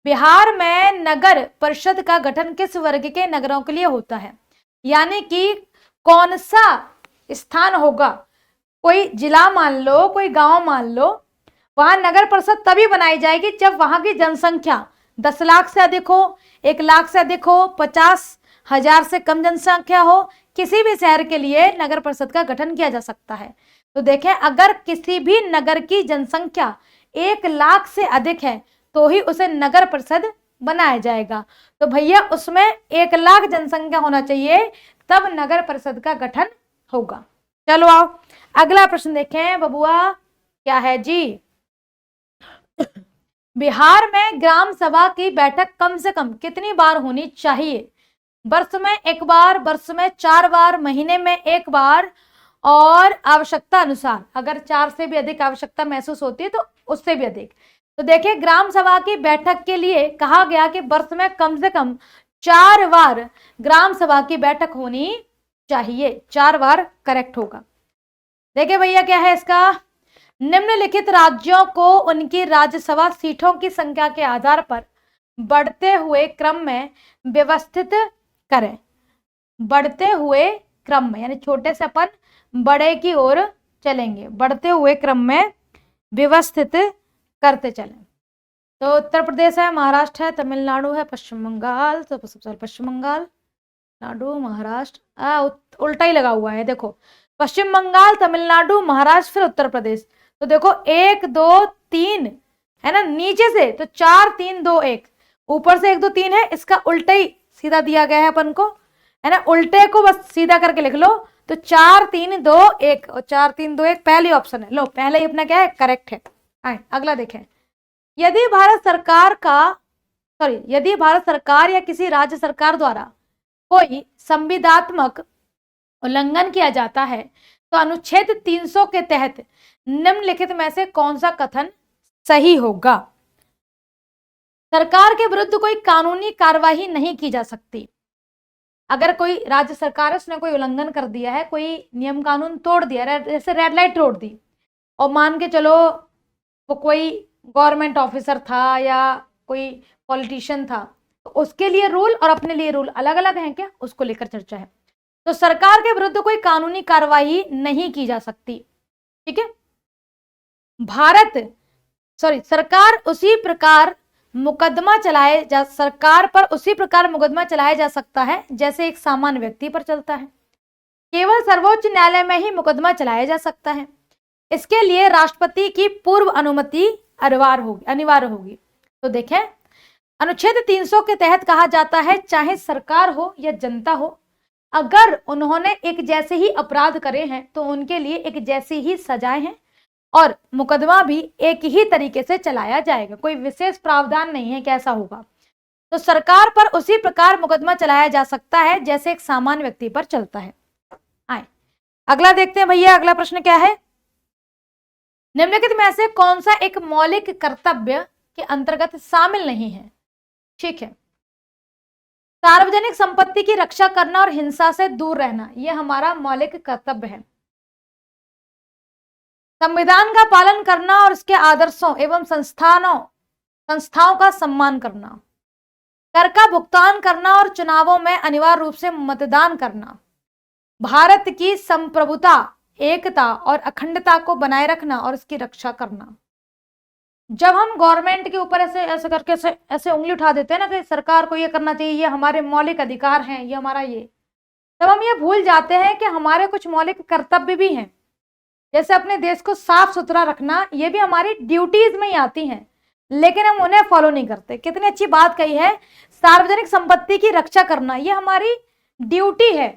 बिहार में नगर परिषद का गठन किस वर्ग के नगरों के लिए होता है? यानी कि कौन सा स्थान होगा, कोई जिला मान लो, कोई गांव मान लो, वहां नगर परिषद तभी बनाई जाएगी जब वहां की जनसंख्या 10 लाख से अधिक हो, 1 लाख से अधिक हो, 50,000 से कम जनसंख्या हो। किसी भी शहर के लिए नगर परिषद का गठन किया जा सकता है। तो देखें, अगर किसी भी नगर की जनसंख्या 1 लाख से अधिक है तो ही उसे नगर परिषद बनाया जाएगा। तो भैया उसमें 1 लाख जनसंख्या होना चाहिए, तब नगर परिषद का गठन होगा। चलो आओ अगला प्रश्न देखें बबुआ, क्या है जी। बिहार में ग्राम सभा की बैठक कम से कम कितनी बार होनी चाहिए? वर्ष में 1 बार, वर्ष में 4 बार, महीने में 1 बार, और आवश्यकता अनुसार अगर 4 से भी अधिक आवश्यकता महसूस होती है तो उससे भी अधिक। तो देखिए, ग्राम सभा की बैठक के लिए कहा गया कि वर्ष में कम से कम 4 बार ग्राम सभा की बैठक होनी चाहिए। 4 बार करेक्ट होगा। देखिए भैया क्या है इसका, निम्नलिखित राज्यों को उनकी राज्यसभा सीटों की संख्या के आधार पर बढ़ते हुए क्रम में व्यवस्थित करें। बढ़ते हुए क्रम में, यानी छोटे से अपन बड़े की ओर चलेंगे, बढ़ते हुए क्रम में व्यवस्थित करते चलें। तो उत्तर प्रदेश है, महाराष्ट्र है, तमिलनाडु है, पश्चिम बंगाल। तो सबसे पहले पश्चिम बंगाल, नाडु, महाराष्ट्र, उल्टा ही लगा हुआ है। देखो, पश्चिम बंगाल, तमिलनाडु, महाराष्ट्र, फिर उत्तर प्रदेश। तो देखो 1 2 3 है ना, नीचे से तो 4 3 2 1, ऊपर से 1 2 3 है, इसका उल्टा ही सीधा दिया गया है अपन को, है ना। उल्टे को बस सीधा करके लिख लो, तो 4 3 2 1 और 4 3 2 1 पहली ऑप्शन है। लो, पहले ही अपना क्या है, करेक्ट है। आए अगला देखें। यदि भारत सरकार या किसी राज्य सरकार द्वारा कोई संविदात्मक उल्लंघन किया जाता है तो अनुच्छेद 300 के तहत निम्नलिखित में से कौन सा कथन सही होगा? सरकार के विरुद्ध कोई कानूनी कार्यवाही नहीं की जा सकती। अगर कोई राज्य सरकार है, उसने कोई उल्लंघन कर दिया है, कोई नियम कानून तोड़ दिया, जैसे रेड लाइट तोड़ दी, और मान के चलो वो कोई गवर्नमेंट ऑफिसर था या कोई पॉलिटिशियन था, तो उसके लिए रूल और अपने लिए रूल अलग अलग हैं क्या, उसको लेकर चर्चा है। तो सरकार के विरुद्ध कोई कानूनी कार्यवाही नहीं की जा सकती, ठीक है। सरकार पर उसी प्रकार मुकदमा चलाया जा सकता है जैसे एक सामान्य व्यक्ति पर चलता है। केवल सर्वोच्च न्यायालय में ही मुकदमा चलाया जा सकता है। इसके लिए राष्ट्रपति की पूर्व अनुमति अनिवार्य होगी। तो देखें, अनुच्छेद 300 के तहत कहा जाता है, चाहे सरकार हो या जनता हो, अगर उन्होंने एक जैसे ही अपराध करे हैं तो उनके लिए एक जैसी ही सजाएं हैं और मुकदमा भी एक ही तरीके से चलाया जाएगा। कोई विशेष प्रावधान नहीं है कैसा होगा। तो सरकार पर उसी प्रकार मुकदमा चलाया जा सकता है जैसे एक सामान्य व्यक्ति पर चलता है। आए अगला देखते हैं भैया, अगला प्रश्न क्या है। निम्नलिखित में से कौन सा एक मौलिक कर्तव्य के अंतर्गत शामिल नहीं है? ठीक है, सार्वजनिक संपत्ति की रक्षा करना और हिंसा से दूर रहना, यह हमारा मौलिक कर्तव्य है। संविधान का पालन करना और उसके आदर्शों एवं संस्थाओं का सम्मान करना, कर का भुगतान करना और चुनावों में अनिवार्य रूप से मतदान करना, भारत की संप्रभुता, एकता और अखंडता को बनाए रखना और इसकी रक्षा करना। जब हम गवर्नमेंट के ऊपर ऐसे ऐसे करके ऐसे उंगली उठा देते हैं ना कि सरकार को ये करना चाहिए, ये हमारे मौलिक अधिकार हैं, ये हमारा ये, तब हम ये भूल जाते हैं कि हमारे कुछ मौलिक कर्तव्य भी हैं। जैसे अपने देश को साफ सुथरा रखना, ये भी हमारी ड्यूटीज में ही आती हैं, लेकिन हम उन्हें फॉलो नहीं करते। कितनी अच्छी बात कही है, सार्वजनिक संपत्ति की रक्षा करना ये हमारी ड्यूटी है,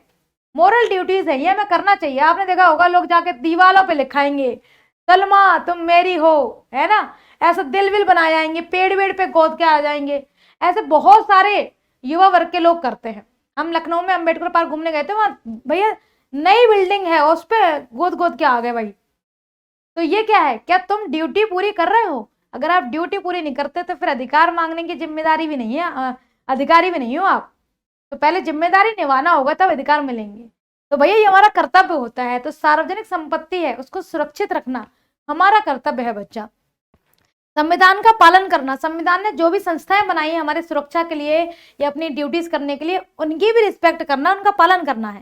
मोरल ड्यूटीज है, ये हमें करना चाहिए। आपने देखा होगा लोग जाके दीवारों पे लिखाएंगे सलमा तुम मेरी हो, है ना, ऐसा दिल विल बनाए जाएंगे, पेड़ वेड़ पे गोद के आ जाएंगे। ऐसे बहुत सारे युवा वर्ग के लोग करते हैं। हम लखनऊ में अंबेडकर पार्क घूमने गए थे, वहाँ भैया नई बिल्डिंग है, उस पे गोद गोद के आ गए भाई। तो ये क्या है, क्या तुम ड्यूटी पूरी कर रहे हो? अगर आप ड्यूटी पूरी नहीं करते तो फिर अधिकार मांगने की जिम्मेदारी भी नहीं है, अधिकारी भी नहीं हो आप। तो पहले जिम्मेदारी निभाना होगा तब अधिकार मिलेंगे। तो भैया ये हमारा कर्तव्य होता है। तो सार्वजनिक संपत्ति है, उसको सुरक्षित रखना हमारा कर्तव्य है बच्चा। संविधान का पालन करना, संविधान ने जो भी संस्थाएं बनाई है हमारी सुरक्षा के लिए या अपनी ड्यूटीज करने के लिए, उनकी भी रिस्पेक्ट करना, उनका पालन करना है।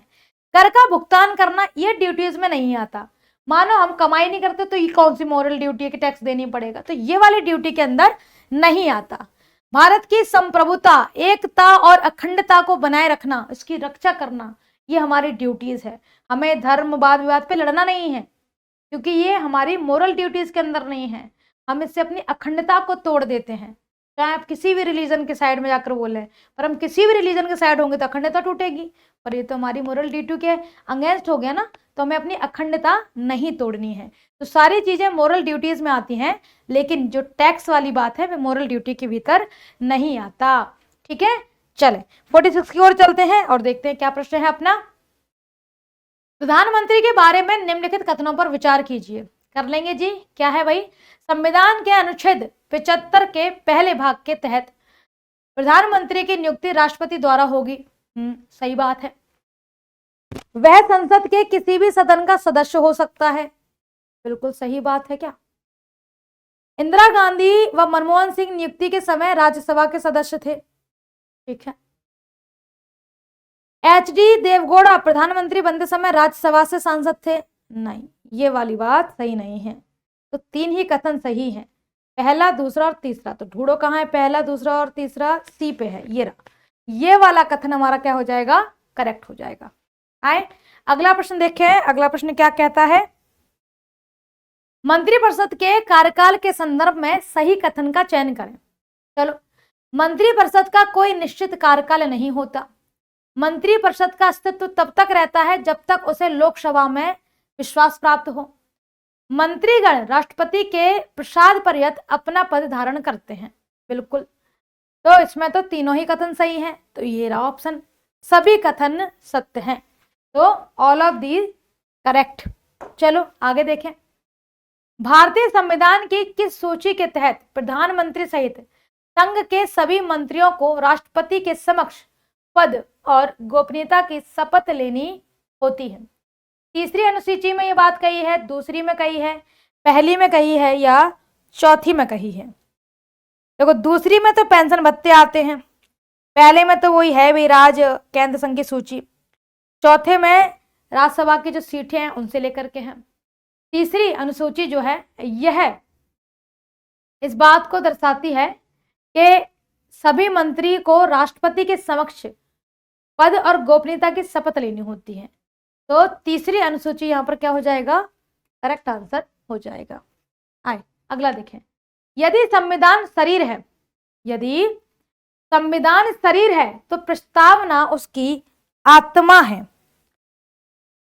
कर का भुगतान करना ये ड्यूटीज में नहीं आता। मानो हम कमाई नहीं करते तो ये कौन सी मॉरल ड्यूटी है कि टैक्स देनी पड़ेगा, तो ये वाली ड्यूटी के अंदर नहीं आता। भारत की संप्रभुता, एकता और अखंडता को बनाए रखना, इसकी रक्षा करना, ये हमारी ड्यूटीज है। हमें धर्म वाद विवाद पे लड़ना नहीं है, क्योंकि ये हमारी मोरल ड्यूटीज के अंदर नहीं है। हम इससे अपनी अखंडता को तोड़ देते हैं। चाहे आप किसी भी रिलीजन के साइड में जाकर बोले, पर हम किसी भी रिलीजन के साइड होंगे तो अखंडता टूटेगी। पर ये तो हमारी मोरल ड्यूटी के अगेंस्ट हो गया ना, तो हमें अपनी अखंडता नहीं तोड़नी है। तो सारी चीजें मोरल ड्यूटीज में आती हैं, लेकिन जो टैक्स वाली बात है वो मोरल ड्यूटी के भीतर नहीं आता। ठीक है, चले 46 की ओर चलते हैं और देखते हैं क्या प्रश्न है अपना। प्रधानमंत्री के बारे में निम्नलिखित कथनों पर विचार कीजिए। कर लेंगे जी। क्या है भाई, संविधान के अनुच्छेद 75 के पहले भाग के तहत प्रधानमंत्री की नियुक्ति राष्ट्रपति द्वारा होगी। सही बात है। वह संसद के किसी भी सदन का सदस्य हो सकता है। बिल्कुल सही बात है। क्या इंदिरा गांधी व मनमोहन सिंह नियुक्ति के समय राज्यसभा के सदस्य थे? ठीक है। एचडी देवगौड़ा प्रधानमंत्री बनते समय राज्यसभा से सांसद थे? नहीं, ये वाली बात सही नहीं है। तो 3 ही कथन सही हैं, पहला, दूसरा और तीसरा। तो ढूंढो कहाँ है पहला, दूसरा और तीसरा। सी पे है, ये रहा। ये वाला कथन हमारा क्या हो जाएगा, करेक्ट हो जाएगा। आए अगला प्रश्न देखें। अगला प्रश्न क्या कहता है, मंत्रिपरिषद के कार्यकाल के संदर्भ में सही कथन का चयन करें। चलो, मंत्रिपरिषद का कोई निश्चित कार्यकाल नहीं होता। मंत्रिपरिषद का अस्तित्व तब तक रहता है जब तक उसे लोकसभा में विश्वास प्राप्त हो। मंत्रीगण राष्ट्रपति के प्रसाद पर्यंत अपना पद धारण करते हैं। बिल्कुल, तो इसमें तो तीनों ही कथन सही हैं। तो ये रहा ऑप्शन, सभी कथन सत्य हैं। तो ऑल ऑफ दी करेक्ट। चलो आगे देखें। भारतीय संविधान की किस सूची के तहत प्रधानमंत्री सहित संघ के सभी मंत्रियों को राष्ट्रपति के समक्ष पद और गोपनीयता की शपथ लेनी होती है? तीसरी अनुसूची में ये बात कही है, दूसरी में कही है, पहली में कही है या चौथी में कही है? देखो, दूसरी में तो पेंशन भत्ते आते हैं, पहले में तो वही है भी राज केंद्र संघ की सूची, चौथे में राज्यसभा की जो सीटें हैं उनसे लेकर के हैं। तीसरी अनुसूची जो है यह इस बात को दर्शाती है कि सभी मंत्री को राष्ट्रपति के समक्ष पद और गोपनीयता की शपथ लेनी होती है। तो तीसरी अनुसूची यहाँ पर क्या हो जाएगा, करेक्ट आंसर हो जाएगा। आए अगला देखें। यदि संविधान शरीर है, यदि संविधान शरीर है तो प्रस्तावना उसकी आत्मा है।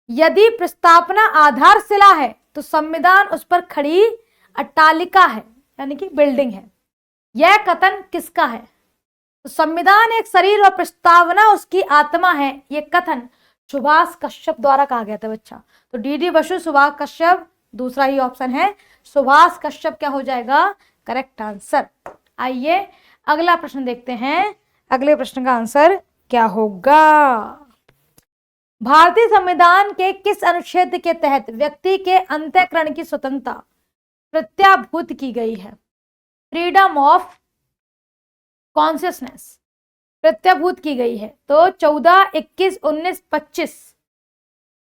यदि प्रस्तावना आधारशिला है तो संविधान उस पर खड़ी अट्टालिका है, यानी कि बिल्डिंग है। यह कथन किसका है? तो संविधान एक शरीर और प्रस्तावना उसकी आत्मा है, ये कथन सुभाष कश्यप द्वारा कहा गया था बच्चा। तो डी बसु, सुभाष कश्यप, दूसरा ही ऑप्शन है सुभाष कश्यप क्या हो जाएगा, करेक्ट आंसर। आइए अगला प्रश्न देखते हैं। अगले प्रश्न का आंसर क्या होगा। भारतीय संविधान के किस अनुच्छेद के तहत व्यक्ति के अंतःकरण की स्वतंत्रता प्रत्याभूत की गई है? फ्रीडम ऑफ कॉन्शियसनेस, प्रत्याभूत की गई है। तो 14, 21, 19, 25,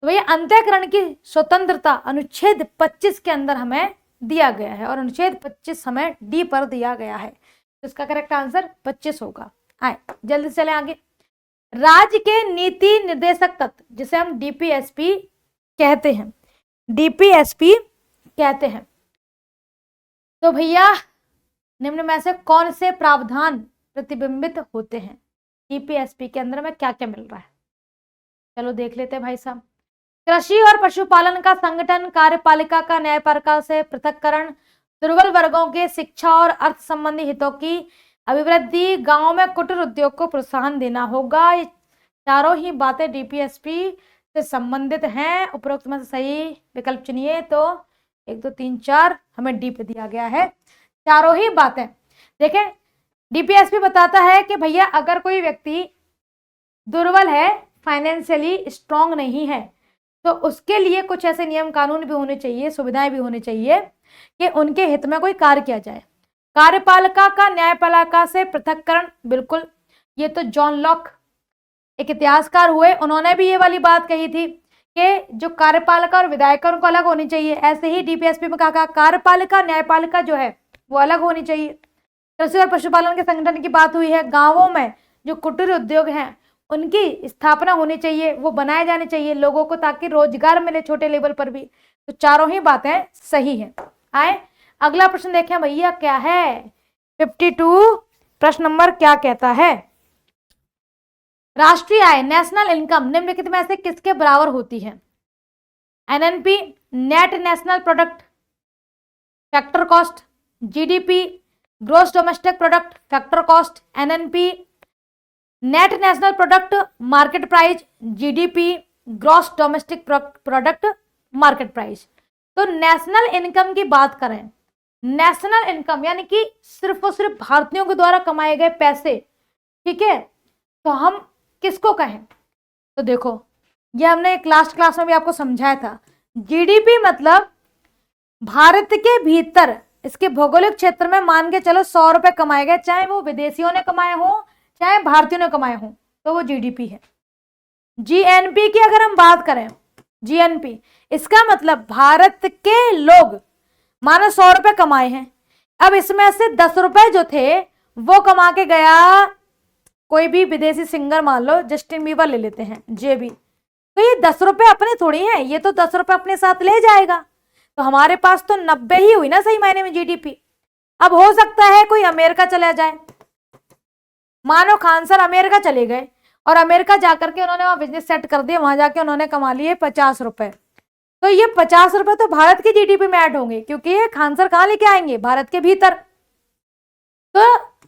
तो भैया अंतःकरण की स्वतंत्रता अनुच्छेद 25 के अंदर हमें दिया गया है और अनुच्छेद 25 हमें डी पर दिया गया है। तो इसका करेक्ट आंसर 25 होगा। आए जल्दी से चले आगे। राज्य के नीति निर्देशक तत्व जिसे हम डीपीएसपी कहते हैं, डीपीएसपी कहते हैं। तो भैया निम्न में से कौन से प्रावधान प्रतिबिंबित होते हैं? डीपीएसपी के अंदर में क्या क्या मिल रहा है, चलो देख लेते हैं भाई साहब। कृषि और पशुपालन का संगठन, कार्यपालिका का न्यायपालिका से पृथक्करण, दुर्बल वर्गों के शिक्षा और अर्थ संबंधी हितों की अभिवृद्धि, गांव में कुटीर उद्योग को प्रोत्साहन देना होगा। ये चारों ही बातें डीपीएसपी से संबंधित हैं। उपरोक्त में से सही विकल्प चुनिए। तो 1, 2, 3, 4 हमें डी पे दिया गया है। चारों ही बातें देखें, डीपीएसपी बताता है कि भैया अगर कोई व्यक्ति दुर्बल है, फाइनेंशियली स्ट्रांग नहीं है, तो उसके लिए कुछ ऐसे नियम कानून भी होने चाहिए, सुविधाएं भी होनी चाहिए कि उनके हित में कोई कार्य किया जाए। कार्यपालिका का न्यायपालिका से पृथक्करण, बिल्कुल, ये तो जॉन लॉक एक इतिहासकार हुए, उन्होंने भी ये वाली बात कही थी कि जो कार्यपालिका और विधायिका उनको अलग होनी चाहिए। ऐसे ही डीपीएसपी में कहा कार्यपालिका न्यायपालिका जो है वो अलग होनी चाहिए। कृषि और पशुपालन के संगठन की बात हुई है। गांवों में जो कुटीर उद्योग हैं उनकी स्थापना होनी चाहिए, वो बनाए जाने चाहिए लोगों को, ताकि रोजगार मिले छोटे लेवल पर भी। तो चारों ही बातें सही हैं। आए अगला प्रश्न देखें भैया क्या है। 52 प्रश्न नंबर क्या कहता है? राष्ट्रीय आय, नेशनल इनकम निम्नलिखित में से किसके बराबर होती है? NNP, net national product, factor cost, GDP, gross domestic product, factor cost, NNP, net national product, market price, GDP, gross domestic product, market price. तो नेशनल इनकम की बात करें, नेशनल इनकम यानी कि सिर्फ और सिर्फ भारतीयों के द्वारा कमाए गए पैसे, ठीक है, तो हम किसको कहें? तो देखो ये हमने एक लास्ट क्लास में भी आपको समझाया था। जीडीपी मतलब भारत के भीतर इसके भौगोलिक क्षेत्र में मान के चलो 100 रुपए कमाए गए, चाहे वो विदेशियों ने कमाए हो चाहे भारतीयों ने कमाए हों, तो वो जीडीपी है। जीएनपी की अगर हम बात करें, जीएनपी इसका मतलब भारत के लोग मानो 100 रुपए कमाए हैं, अब इसमें से 10 रुपए जो थे वो कमा के गया कोई भी विदेशी सिंगर, मान लो जस्टिन बीबर ले लेते हैं, जेबी, तो ये 10 रुपए अपने थोड़ी हैं, ये तो 10 रुपए अपने साथ ले जाएगा। तो हमारे पास तो 90 ही हुई ना सही मायने में जीडीपी। अब हो सकता है कोई अमेरिका चला जाए, मानो खान सर अमेरिका चले गए और अमेरिका जाकर के उन्होंने वहां बिजनेस सेट कर दिया, वहां जाके उन्होंने कमा लिए 50 रुपए, तो ये 50 रुपए तो भारत की जीडीपी में ऐड होंगे, क्योंकि ये खान सर कहाँ लेके आएंगे? भारत के भीतर। तो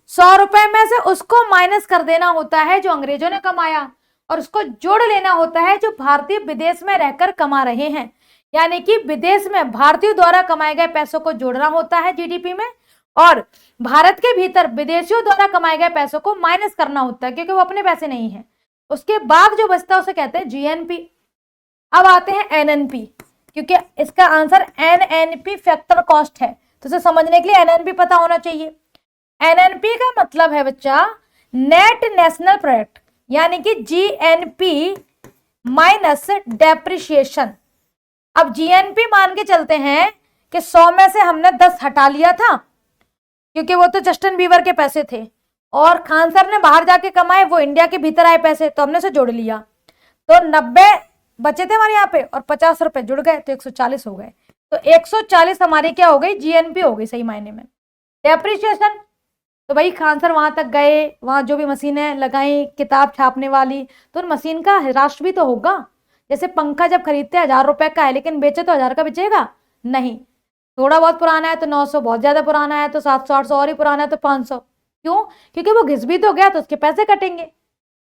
100 रुपए में से उसको माइनस कर देना होता है जो अंग्रेजों ने कमाया, और उसको जोड़ लेना होता है जो भारतीय विदेश में रहकर कमा रहे हैं। यानी कि विदेश में भारतीयों द्वारा कमाए गए पैसों को जोड़ना होता है जीडीपी में, और भारत के भीतर विदेशियों द्वारा कमाए गए पैसों को माइनस करना होता है, क्योंकि वो अपने पैसे नहीं है। उसके बाद जो बचता है उसे कहते हैं जीएनपी। अब आते हैं एनएनपी, क्योंकि इसका आंसर एनएनपी फैक्टर कॉस्ट है, तो उसे समझने के लिए एनएनपी पता होना चाहिए। एनएनपी का मतलब है बच्चा नेट नेशनल प्रोडक्ट, यानी कि जीएनपी माइनस डेप्रिसिएशन। अब जीएनपी मान के चलते हैं कि 100 में से हमने 10 हटा लिया था, क्योंकि वो तो जस्टिन बीबर के पैसे थे, और खान सर ने बाहर जाके कमाए, वो इंडिया के भीतर आए पैसे, तो हमने से जोड़ लिया, तो 90 बचे थे हमारे यहाँ पे और 50 रुपए जुड़ गए, तो 140 हो गए। तो 140 हमारी क्या हो गई? जीएनपी हो गई सही मायने में। डेप्रिसिएशन, तो भाई खान सर वहां तक गए, वहां जो भी मशीनें लगाई किताब छापने वाली, तो उन मशीन का राष्ट्र भी तो होगा। जैसे पंखा जब खरीदते 1000 रुपए का है, लेकिन बेचे तो 1000 का बेचेगा नहीं, थोड़ा बहुत पुराना है तो 900, बहुत ज्यादा पुराना है तो 700 800, और ही पुराना है तो 500। क्यों? क्योंकि वो घिस भी तो गया, तो उसके पैसे कटेंगे,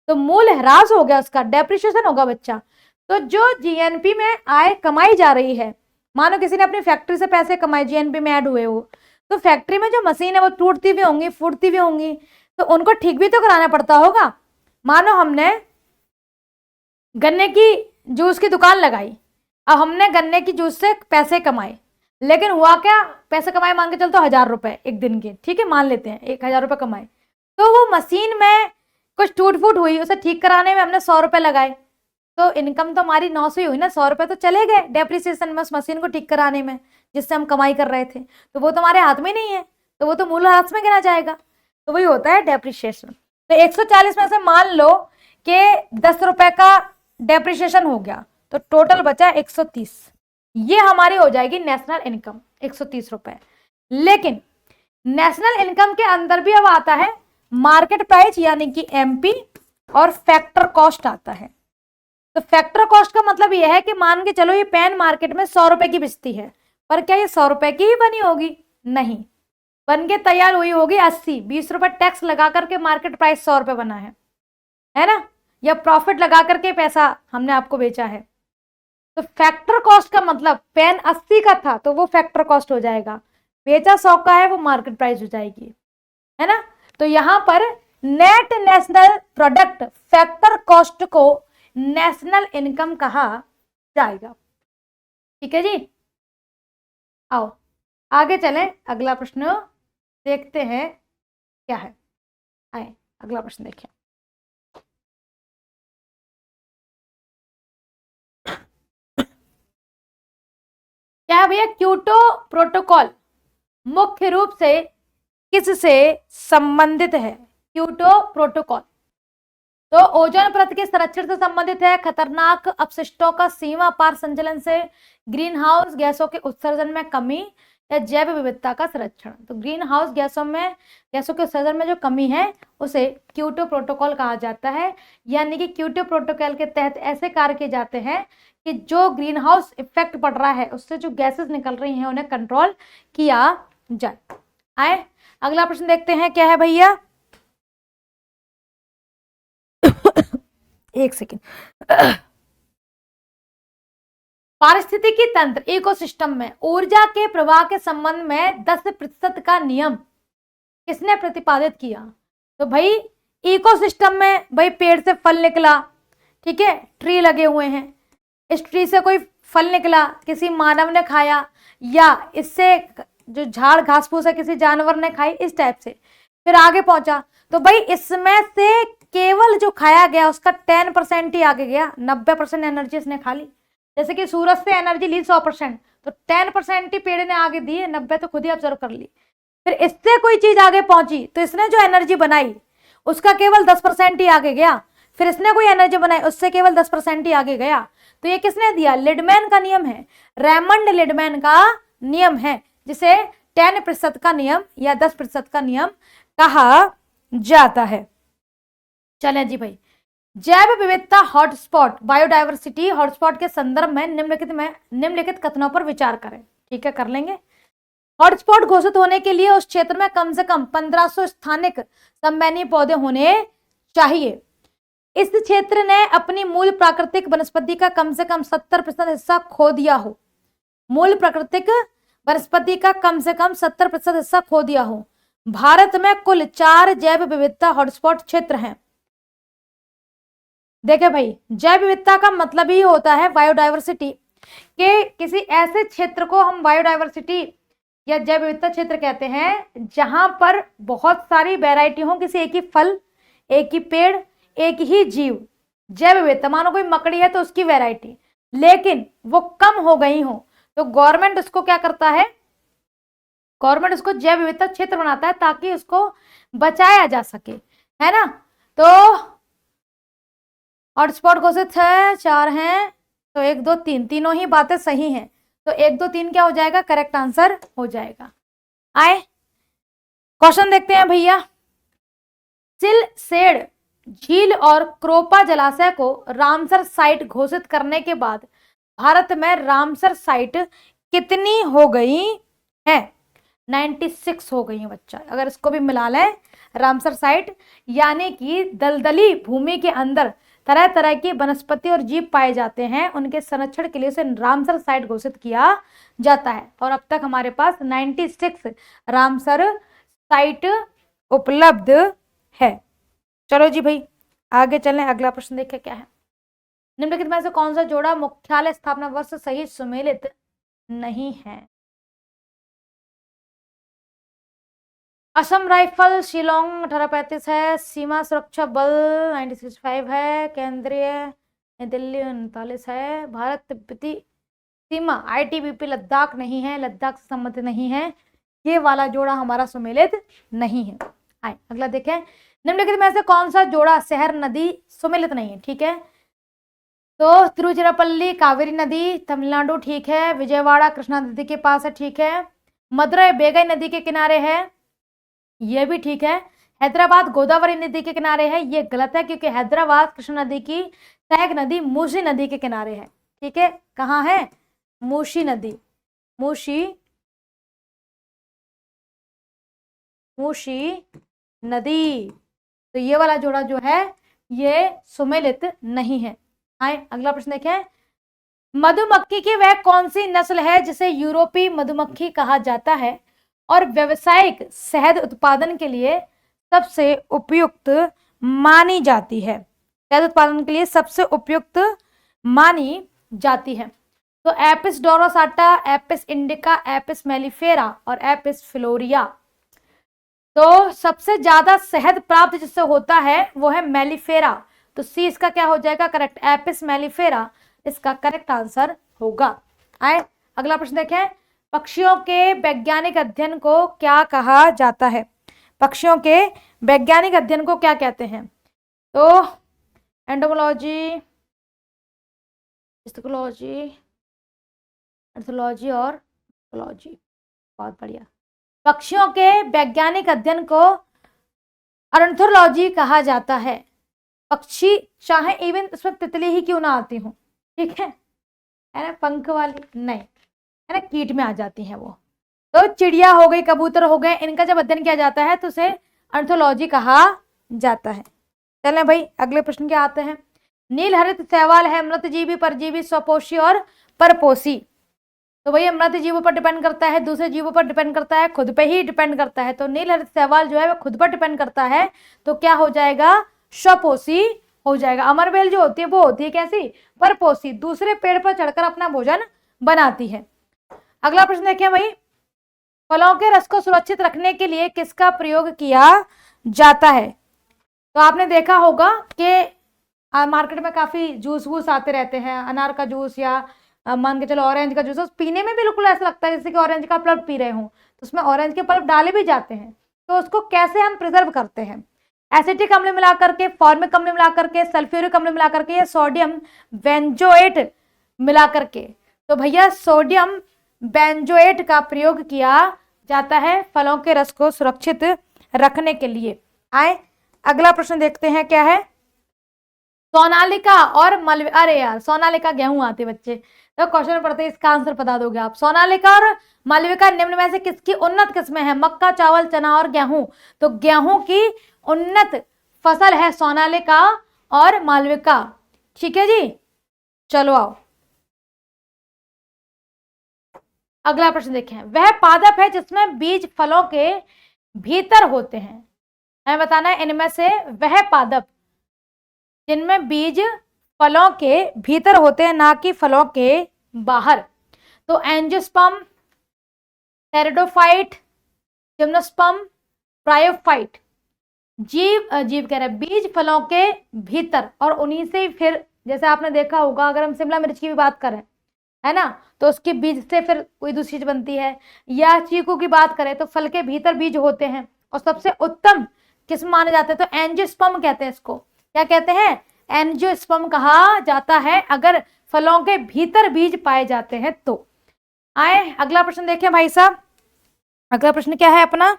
तो मूल ह्रास हो गया, उसका डेप्रिसिएशन होगा बच्चा। तो जो जीएनपी में आय कमाई जा रही है, मानो किसी ने अपनी फैक्ट्री से पैसे कमाए, जीएनपी में ऐड हुए हो, तो फैक्ट्री में जो मशीन है वो टूटती भी होंगी, फूटती भी होंगी, तो उनको ठीक भी तो कराना पड़ता होगा। मानो हमने गन्ने की जूस की दुकान लगाई, अब हमने गन्ने की जूस से पैसे कमाए, लेकिन हुआ क्या? पैसे कमाए मान के चलते 1000 रुपए एक दिन के, ठीक है मान लेते हैं 1000 रुपए कमाए, तो वो मशीन में कुछ टूट फूट हुई, उसे ठीक कराने में हमने 100 रुपए लगाए, तो इनकम तो हमारी 900 ही हुई ना, 100 रुपए तो चले गए डेप्रिसिएशन में उस मशीन को ठीक कराने में जिससे हम कमाई कर रहे थे, तो वो तो हमारे हाथ में नहीं है, तो वो तो मूल्यह्रास में गिना जाएगा, तो वही होता है डेप्रिसिएशन। तो 140 में से मान लो कि 10 रुपए का डेप्रिसिएशन हो गया, तो टोटल बचा 130, ये हमारी हो जाएगी नेशनल इनकम 130 रुपए। लेकिन नेशनल इनकम के अंदर भी अब आता है मार्केट प्राइस यानी कि एमपी, और फैक्टर कॉस्ट आता है। तो फैक्टर कॉस्ट का मतलब यह है कि मान के चलो ये पेन मार्केट में 100 रुपए की बिकती है, पर क्या ये 100 रुपए की ही बनी होगी? नहीं, बन के तैयार हुई होगी 80, 20 रुपए टैक्स लगा करके मार्केट प्राइस 100 रुपए बना है ना, या प्रॉफिट लगा करके पैसा हमने आपको बेचा है। तो फैक्टर कॉस्ट का मतलब पेन 80 का था तो वो फैक्टर कॉस्ट हो जाएगा, बेचा 100 का है वो मार्केट प्राइस हो जाएगी, है ना। तो यहां पर net national product factor cost को नेशनल इनकम कहा जाएगा। ठीक है जी, आओ आगे चलें, अगला प्रश्न देखते हैं क्या है। आए अगला प्रश्न देखें। क्या है भैया? क्योटो प्रोटोकॉल मुख्य रूप से किससे संबंधित है? क्योटो प्रोटोकॉल तो ओजोन परत के संरक्षण से संबंधित है, खतरनाक अपशिष्टों का सीमा पार संचलन से, ग्रीन हाउस गैसों के उत्सर्जन में कमी, या जैव विविधता का संरक्षण। तो ग्रीन हाउस गैसों के उत्सर्जन में जो कमी है उसे क्योटो प्रोटोकॉल कहा जाता है। यानी कि क्योटो प्रोटोकॉल के तहत ऐसे कार्य किए जाते हैं कि जो ग्रीन हाउस इफेक्ट पड़ रहा है उससे जो गैसेस निकल रही हैं उन्हें कंट्रोल किया जाए। आए अगला प्रश्न देखते हैं क्या है भैया। एक सेकेंड। पारिस्थितिकी तंत्र इकोसिस्टम में ऊर्जा के प्रवाह के संबंध में 10% का नियम किसने प्रतिपादित किया? तो भाई इकोसिस्टम में भाई पेड़ से फल निकला, ठीक है, ट्री लगे हुए हैं, इस ट्री से कोई फल निकला, किसी मानव ने खाया, या इससे जो झाड़ घास फूस है किसी जानवर ने खाई, इस टाइप से फिर आगे पहुंचा। तो भाई इसमें से केवल जो खाया गया उसका 10% ही आगे गया, 90% एनर्जी इसने खा ली। जैसे कि सूरज से एनर्जी ली 100%, तो 10% ही पेड़ ने आगे दी है, 90 तो खुद ही ऑब्जर्व कर ली। फिर इससे कोई चीज आगे पहुंची तो इसने जो एनर्जी बनाई उसका केवल 10% ही आगे गया, फिर इसने कोई एनर्जी बनाई उससे केवल 10% ही आगे गया। तो ये किसने दिया? लिडमैन का नियम है, रेमंड लिडमैन का नियम है, जिसे 10% का नियम या 10% का नियम कहा जाता है। चलें जी भाई, जैव विविधता हॉटस्पॉट बायोडायवर्सिटी हॉटस्पॉट के संदर्भ में निम्नलिखित कथनों पर विचार करें। ठीक है, कर लेंगे। हॉटस्पॉट घोषित होने के लिए उस क्षेत्र में कम से कम 1500 स्थानिक संवहनीय पौधे होने चाहिए। इस क्षेत्र ने अपनी मूल प्राकृतिक वनस्पति का कम से कम 70% हिस्सा खो दिया हो। मूल प्राकृतिक वनस्पति का कम से कम 70% हिस्सा खो दिया हो। भारत में कुल 4 जैव विविधता हॉटस्पॉट क्षेत्र हैं। देखे भाई, जैव विविधता का मतलब ही होता है बायोडायवर्सिटी, कि किसी ऐसे क्षेत्र को हम बायोडायवर्सिटी या जैव विविधता क्षेत्र कहते हैं जहां पर बहुत सारी वैरायटी हो, किसी एक ही फल, एक ही पेड़, एक ही जीव। जैव विविधता मानो कोई मकड़ी है तो उसकी वैरायटी, लेकिन वो कम हो गई हो तो गवर्नमेंट उसको क्या करता है? गवर्नमेंट उसको जैव विविधता क्षेत्र बनाता है ताकि उसको बचाया जा सके, है ना। तो हॉटस्पॉट घोषित है 4 हैं, तो 1 2 3 तीनों ही बातें सही हैं, तो 1 2 3 क्या हो जाएगा? करेक्ट आंसर हो जाएगा। आए क्वेश्चन देखते हैं भैया। सिलसेड़ झील और क्रोपा जलाशय को रामसर साइट घोषित करने के बाद भारत में रामसर साइट कितनी हो गई है? 96 हो गई है बच्चा। अगर इसको भी मिला लें, रामसर साइट यानी कि दलदली भूमि के अंदर तरह तरह की वनस्पति और जीव पाए जाते हैं, उनके संरक्षण के लिए उसे रामसर साइट घोषित किया जाता है। और अब तक हमारे पास 96 रामसर साइट उपलब्ध है। चलो जी भाई आगे चलें, अगला प्रश्न देखें क्या है। निम्नलिखित में से कौन सा जोड़ा मुख्यालय स्थापना वर्ष सही सुमेलित नहीं है? असम राइफल शिलोंग 1835 है, सीमा सुरक्षा बल 1965 है, केंद्रीय नई दिल्ली 39 है, भारत तिब्बती सीमा आईटीबीपी लद्दाख नहीं है, लद्दाख से संबंधित नहीं है, ये वाला जोड़ा हमारा सुमेलित नहीं है। आए अगला देखें, निम्नलिखित में से कौन सा जोड़ा शहर नदी सुमेलित नहीं है? ठीक है, तो तिरुचिरापल्ली कावेरी नदी तमिलनाडु ठीक है, विजयवाड़ा कृष्णा नदी के पास है ठीक है, मदुरई बेगई नदी के किनारे है, ये भी ठीक है, हैदराबाद गोदावरी नदी के किनारे है, ये गलत है क्योंकि हैदराबाद कृष्णा नदी की सहायक नदी मूसी नदी के किनारे है। ठीक है, कहाँ है? मूसी नदी, मूसी नदी, तो ये वाला जोड़ा जो है ये सुमेलित नहीं है। आए अगला प्रश्न देखें, मधुमक्खी की वह कौन सी नस्ल है जिसे यूरोपीय मधुमक्खी कहा जाता है और व्यावसायिक शहद उत्पादन के लिए सबसे उपयुक्त मानी जाती है? शहद उत्पादन के लिए सबसे उपयुक्त मानी जाती है। तो Apis dorsata, Apis indica, Apis mellifera और एपिस फ्लोरिया। तो सबसे ज्यादा शहद प्राप्त जिससे होता है वो है मेलिफेरा, तो सी इसका क्या हो जाएगा? करेक्ट, एपिस मेलिफेरा इसका करेक्ट आंसर होगा। आए अगला प्रश्न देखें, पक्षियों के वैज्ञानिक अध्ययन को क्या कहा जाता है? पक्षियों के वैज्ञानिक अध्ययन को क्या कहते हैं? तो एंटोमोलॉजी, हिस्टोलॉजी, एंथोलॉजी और इकोलॉजी। बहुत बढ़िया। पक्षियों के वैज्ञानिक अध्ययन को ऑर्निथोलॉजी कहा जाता है। पक्षी चाहे इवन उसमें तितली ही क्यों ना आती हूँ, ठीक है ना, पंख वाली नहीं, है ना, कीट में आ जाती हैं वो। तो चिड़िया हो गई, कबूतर हो गए, इनका जब अध्ययन किया जाता है तो उसे ऑर्निथोलॉजी कहा जाता है। चलें भाई अगले प्रश्न के आते हैं। नील हरित शैवाल है मृतजीवी, परजीवी, स्वपोषी और परपोषी। तो भैया मृत जीवों पर डिपेंड करता है, दूसरे जीवों पर डिपेंड करता है, खुद पे ही डिपेंड करता है। तो नील हरित शैवाल जो है वो खुद पर डिपेंड करता है, तो क्या हो जाएगा? स्वपोषी हो जाएगा। अमरबेल जो होती है वो होती है कैसी? परपोषी, दूसरे पेड़ पर चढ़कर अपना भोजन बनाती है। अगला प्रश्न देखिए भाई, फलों के रस को सुरक्षित रखने के लिए किसका प्रयोग किया जाता है? तो आपने देखा होगा कि मार्केट में काफी जूस वूस आते रहते हैं, अनार का जूस या मान के चलो ऑरेंज का जूस, पीने में बिल्कुल ऐसा लगता है जैसे कि ऑरेंज का पल्प पी रहे हो, तो उसमें ऑरेंज के पल्प डाले भी जाते हैं। तो उसको कैसे हम प्रिजर्व करते हैं? एसिटिक अम्ल मिला करके, फॉर्मिक अम्ल मिला करके, सल्फ्यूरिक अम्ल मिला करके या सोडियम बेंजोएट मिला करके। तो भैया सोडियम बेंजोएट का प्रयोग किया जाता है फलों के रस को सुरक्षित रखने के लिए। आए अगला प्रश्न देखते हैं क्या है। सोनालिका और मालविका, अरे यार सोनालिका गेहूं आते बच्चे, तो क्वेश्चन पढ़ते इसका आंसर बता दोगे आप। सोनालिका और मालविका निम्न में से किसकी उन्नत किस्में हैं? मक्का, चावल, चना और गेहूं। तो गेहूं की उन्नत फसल है सोनालिका और मालविका। ठीक है जी, चलो आओ अगला प्रश्न देखें। वह पादप है जिसमें बीज फलों के भीतर होते हैं। हमें बताना है इनमें से वह पादप जिनमें बीज फलों के भीतर होते हैं, ना कि फलों के बाहर। तो एंजियोस्पर्म, टेरिडोफाइट, जिम्नोस्पर्म, ब्रायोफाइट। जीव कह रहे हैं बीज फलों के भीतर, और उन्हीं से फिर जैसे आपने देखा होगा, अगर हम शिमला मिर्च की भी बात करें, है ना, तो उसके बीज से फिर कोई दूसरी चीज बनती है, या चीकू की बात करें तो फल के भीतर बीज होते हैं। और सबसे उत्तम किस्म माने जाते हैं तो एंजियोस्पर्म कहते हैं इसको। क्या कहते हैं? एंजियोस्पर्म कहा जाता है अगर फलों के भीतर बीज पाए जाते हैं तो। आए अगला प्रश्न देखें भाई साहब। अगला प्रश्न क्या है अपना,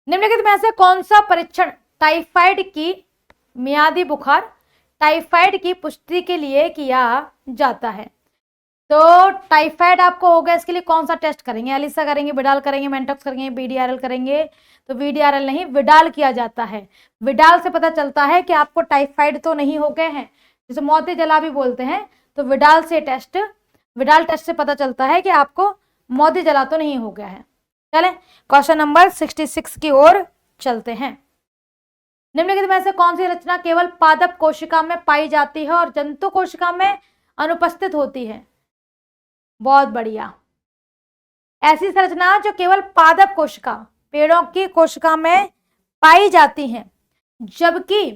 निम्नलिखित में से कौन सा परीक्षण टाइफाइड की मियादी बुखार, टाइफाइड की पुष्टि के लिए किया जाता है? तो टाइफाइड आपको हो गया, इसके लिए कौन सा टेस्ट करेंगे? एलिसा करेंगे, विडाल करेंगे, मेंटॉक्स करेंगे, वीडीआरएल करेंगे? तो वीडीआरएल नहीं, विडाल किया जाता है। विडाल से पता चलता है कि आपको टाइफाइड तो नहीं हो गए हैं, जिसे मोती जला भी बोलते हैं। तो विडाल टेस्ट से पता चलता है कि आपको मोती जला तो नहीं हो गया है। चलें क्वेश्चन नंबर 66 की ओर चलते हैं। निम्नलिखित में से कौन सी रचना केवल पादप कोशिका में पाई जाती है और जंतु कोशिका में अनुपस्थित होती है? बहुत बढ़िया, ऐसी संरचना जो केवल पादप कोशिका, पेड़ों की कोशिका में पाई जाती हैं, जबकि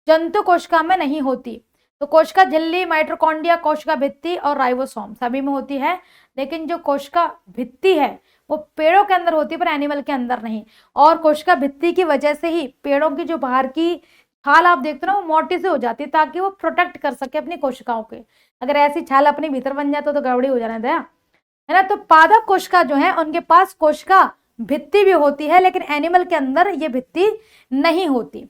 जंतु कोशिका में नहीं होती। तो कोशिका झिल्ली, माइटोकॉन्ड्रिया, कोशिका भित्ति और राइबोसोम सभी में होती है, लेकिन जो कोशिका भित्ति है वो पेड़ों के अंदर होती है पर एनिमल के अंदर नहीं। और कोशिका भित्ति की वजह से ही पेड़ों की जो बाहर की छाल आप देखते हो ना वो मोटी से हो जाती है, ताकि वो प्रोटेक्ट कर सके अपनी कोशिकाओं के। अगर ऐसी छाल अपने भीतर बन जाए तो गड़बड़ी हो जाना दया, है ना। तो पादप कोशिका जो है उनके पास कोशिका भित्ति भी होती है, लेकिन एनिमल के अंदर ये भित्ति नहीं होती।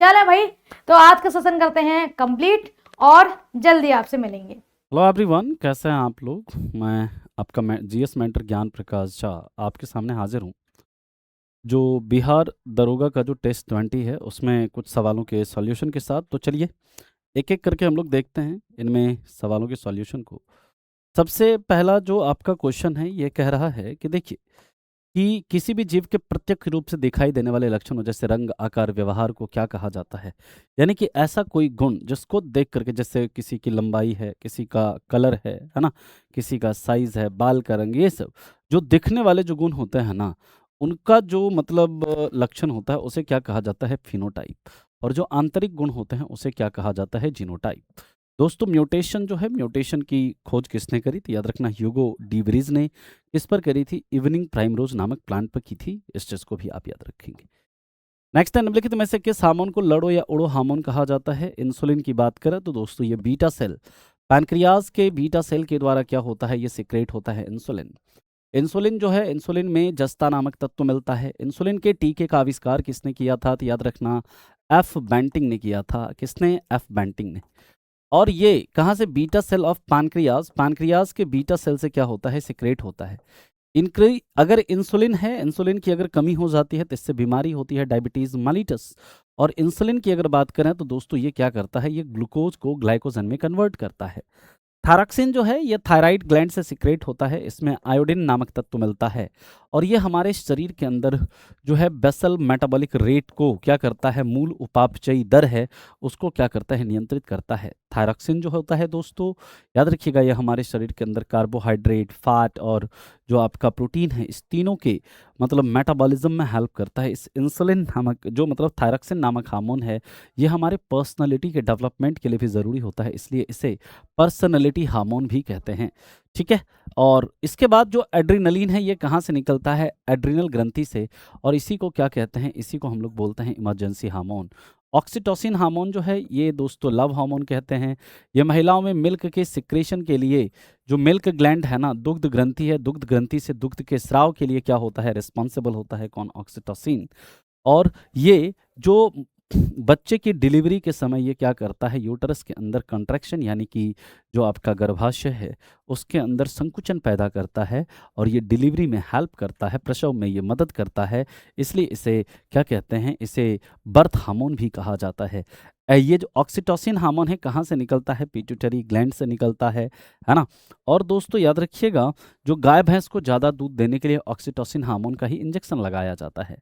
चलो भाई, तो आज का सेशन करते हैं कंप्लीट और जल्दी आपसे मिलेंगे। हेलो एवरीवन, कैसे हैं आप लोग। मैं आपका जीएस मेंटर ज्ञान प्रकाश झा आपके सामने हाजिर हूँ। जो बिहार दरोगा का जो टेस्ट 20 है उसमें कुछ सवालों के सॉल्यूशन के साथ, तो चलिए एक एक करके हम लोग देखते हैं इनमें सवालों के सॉल्यूशन को। सबसे पहला जो आपका क्वेश्चन है ये कह रहा है कि देखिए कि किसी भी जीव के प्रत्यक्ष रूप से दिखाई देने वाले लक्षणों जैसे रंग, आकार, व्यवहार को क्या कहा जाता है। यानी कि ऐसा कोई गुण जिसको देख करके, जैसे किसी की लंबाई है, किसी का कलर है ना, किसी का साइज है, बाल का रंग, ये सब जो दिखने वाले जो गुण होते हैं ना, उनका जो मतलब लक्षण होता है उसे क्या कहा जाता है, फिनोटाइप। और जो आंतरिक गुण होते हैं उसे क्या कहा जाता है, जीनोटाइप। दोस्तों म्यूटेशन जो है, म्यूटेशन की खोज किसने करी थी, याद रखना ह्यूगो डी व्रीज ने। किस पर करी थी, इवनिंग प्राइमरोज नामक प्लांट पर की थी। इस चीज को भी आप याद रखेंगे। नेक्स्ट है, निम्नलिखित में से किस हार्मोन को लड़ो या उड़ो हार्मोन कहा जाता है। इंसुलिन की बात करें तो दोस्तों ये बीटा सेल, पैनक्रियाज के बीटा सेल के द्वारा क्या होता है, ये सिक्रेट होता है इंसुलिन। इंसुलिन जो है, इंसुलिन में जस्ता नामक तत्व मिलता है। इंसुलिन के टीके का आविष्कार किसने किया था, तो याद रखना एफ बेंटिंग ने किया था। किसने, एफ बेंटिंग ने। और ये कहाँ से, beta cell of pancreas, pancreas के बीटा सेल से क्या होता है, सिक्रेट होता है। इनकी अगर इंसुलिन है, इंसुलिन की अगर कमी हो जाती है तो इससे बीमारी होती है, डायबिटीज मेलिटस। और इंसुलिन की अगर बात करें तो दोस्तों ये क्या करता है, ये ग्लूकोज को ग्लाइकोजन में कन्वर्ट करता है। थायरॉक्सिन जो है ये थायराइड ग्लैंड से सिक्रेट होता है, इसमें आयोडीन नामक तत्व मिलता है। और ये हमारे शरीर के अंदर जो है बेसल मेटाबॉलिक रेट को क्या करता है, मूल उपापचयी दर है उसको क्या करता है, नियंत्रित करता है। थायरॉक्सिन जो होता है दोस्तों याद रखिएगा, ये हमारे शरीर के अंदर कार्बोहाइड्रेट, फैट और जो आपका प्रोटीन है, इस तीनों के मतलब मेटाबॉलिज्म में हेल्प करता है। इस इंसुलिन नामक जो मतलब थायरॉक्सिन नामक हार्मोन है, ये हमारे पर्सनालिटी के डेवलपमेंट के लिए भी ज़रूरी होता है, इसलिए इसे पर्सनालिटी हार्मोन भी कहते हैं। ठीक है। और इसके बाद जो एड्रीनलिन है ये कहाँ से निकलता है, एड्रीनल ग्रंथि से। और इसी को क्या कहते हैं, इसी को हम लोग बोलते हैं इमरजेंसी हार्मोन। ऑक्सीटोसिन हार्मोन जो है ये दोस्तों लव हार्मोन कहते हैं। ये महिलाओं में मिल्क के सिक्रेशन के लिए, जो मिल्क ग्लैंड है ना, दुग्ध ग्रंथि है, दुग्ध ग्रंथि से दुग्ध के स्राव के लिए क्या होता है, रिस्पॉन्सिबल होता है कौन, ऑक्सीटोसिन। और ये जो बच्चे की डिलीवरी के समय ये क्या करता है, यूटरस के अंदर कंट्रैक्शन यानी कि जो आपका गर्भाशय है उसके अंदर संकुचन पैदा करता है और ये डिलीवरी में हेल्प करता है, प्रसव में ये मदद करता है, इसलिए इसे क्या कहते हैं, इसे बर्थ हार्मोन भी कहा जाता है। ये जो ऑक्सीटोसिन हार्मोन है कहाँ से निकलता है, पिट्यूटरी ग्लैंड से निकलता है ना। और दोस्तों याद रखिएगा, जो गाय भैंस को ज़्यादा दूध देने के लिए ऑक्सीटोसिन हार्मोन का ही इंजेक्शन लगाया जाता है।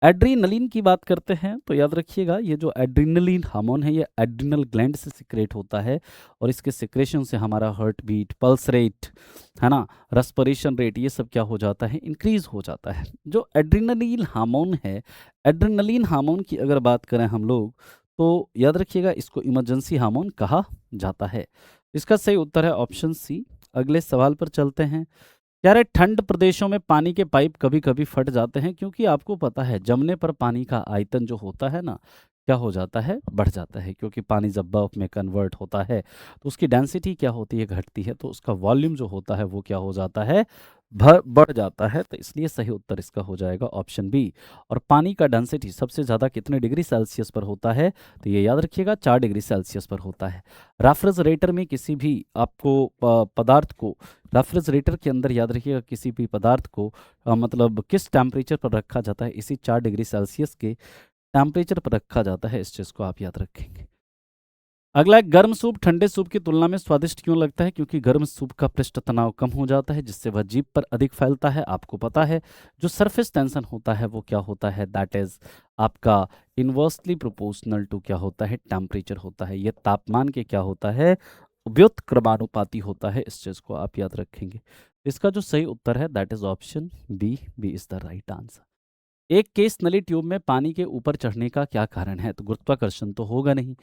एड्रीनलिन की बात करते हैं तो याद रखिएगा, ये जो एड्रीनलिन हार्मोन है ये एड्रीनल ग्लैंड से सिक्रेट होता है और इसके सिक्रेशन से हमारा हार्ट बीट, पल्स रेट है ना, रेस्पिरेशन रेट, ये सब क्या हो जाता है, इंक्रीज हो जाता है। जो एड्रीनलिन हार्मोन है, एड्रीनलिन हार्मोन की अगर बात करें हम लोग तो याद रखिएगा इसको इमरजेंसी हार्मोन कहा जाता है। इसका सही उत्तर है ऑप्शन सी। अगले सवाल पर चलते हैं। यार ठंड प्रदेशों में पानी के पाइप कभी कभी फट जाते हैं, क्योंकि आपको पता है जमने पर पानी का आयतन जो होता है ना, क्या हो जाता है, बढ़ जाता है। क्योंकि पानी जब बर्फ में कन्वर्ट होता है तो उसकी डेंसिटी क्या होती है, घटती है, तो उसका वॉल्यूम जो होता है वो क्या हो जाता है, बढ़ जाता है। तो इसलिए सही उत्तर इसका हो जाएगा ऑप्शन बी। और पानी का डेंसिटी सबसे ज़्यादा कितने डिग्री सेल्सियस पर होता है, तो ये याद रखिएगा 4 डिग्री सेल्सियस पर होता है। रेफ्रिजरेटर में किसी भी आपको पदार्थ को, रेफ्रिजरेटर के अंदर याद रखिएगा किसी भी पदार्थ को मतलब किस टेम्परेचर पर रखा जाता है, इसी 4 डिग्री सेल्सियस के टेम्परेचर पर रखा जाता है। इस चीज़ को आप याद रखेंगे। अगला है, गर्म सूप ठंडे सूप की तुलना में स्वादिष्ट क्यों लगता है, क्योंकि गर्म सूप का पृष्ठ तनाव कम हो जाता है जिससे वह जीभ पर अधिक फैलता है। आपको पता है जो सरफेस टेंशन होता है वो क्या होता है, दैट इज आपका इन्वर्सली प्रोपोर्शनल टू क्या होता है, टेम्परेचर होता है। ये तापमान के क्या होता है, व्युत्क्रमानुपाती होता है। इस चीज़ को आप याद रखेंगे। इसका जो सही उत्तर है that is option B. B is the right answer. एक केस नली ट्यूब में पानी के ऊपर चढ़ने का क्या कारण है? तो गुरुत्वाकर्षण तो होगा नहीं,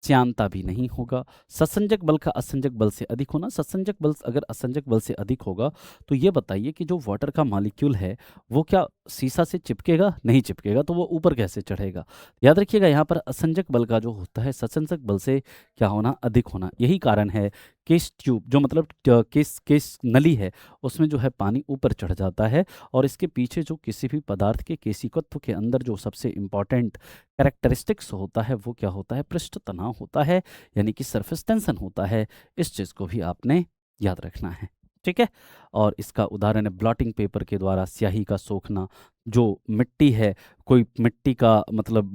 श्यानता भी नहीं होगा, ससंजक बल का असंजक बल से अधिक होना। ससंजक बल अगर असंजक बल से अधिक होगा तो ये बताइए कि जो वाटर का मॉलिक्यूल है वो क्या सीसा से चिपकेगा? नहीं चिपकेगा, तो वो ऊपर कैसे चढ़ेगा? याद रखिएगा, यहाँ पर असंजक बल का जो होता है ससंजक बल से क्या होना? अधिक होना। यही कारण है केस ट्यूब जो मतलब केस केस नली है उसमें जो है पानी ऊपर चढ़ जाता है, और इसके पीछे जो किसी भी पदार्थ के केशिकत्व के अंदर जो सबसे इम्पॉर्टेंट कैरेक्टरिस्टिक्स होता है वो क्या होता है? पृष्ठ तनाव होता है, यानी कि सरफेस टेंशन होता है। इस चीज़ को भी आपने याद रखना है, ठीक है। और इसका उदाहरण है ब्लॉटिंग पेपर के द्वारा स्याही का सोखना। जो मिट्टी है, कोई मिट्टी का मतलब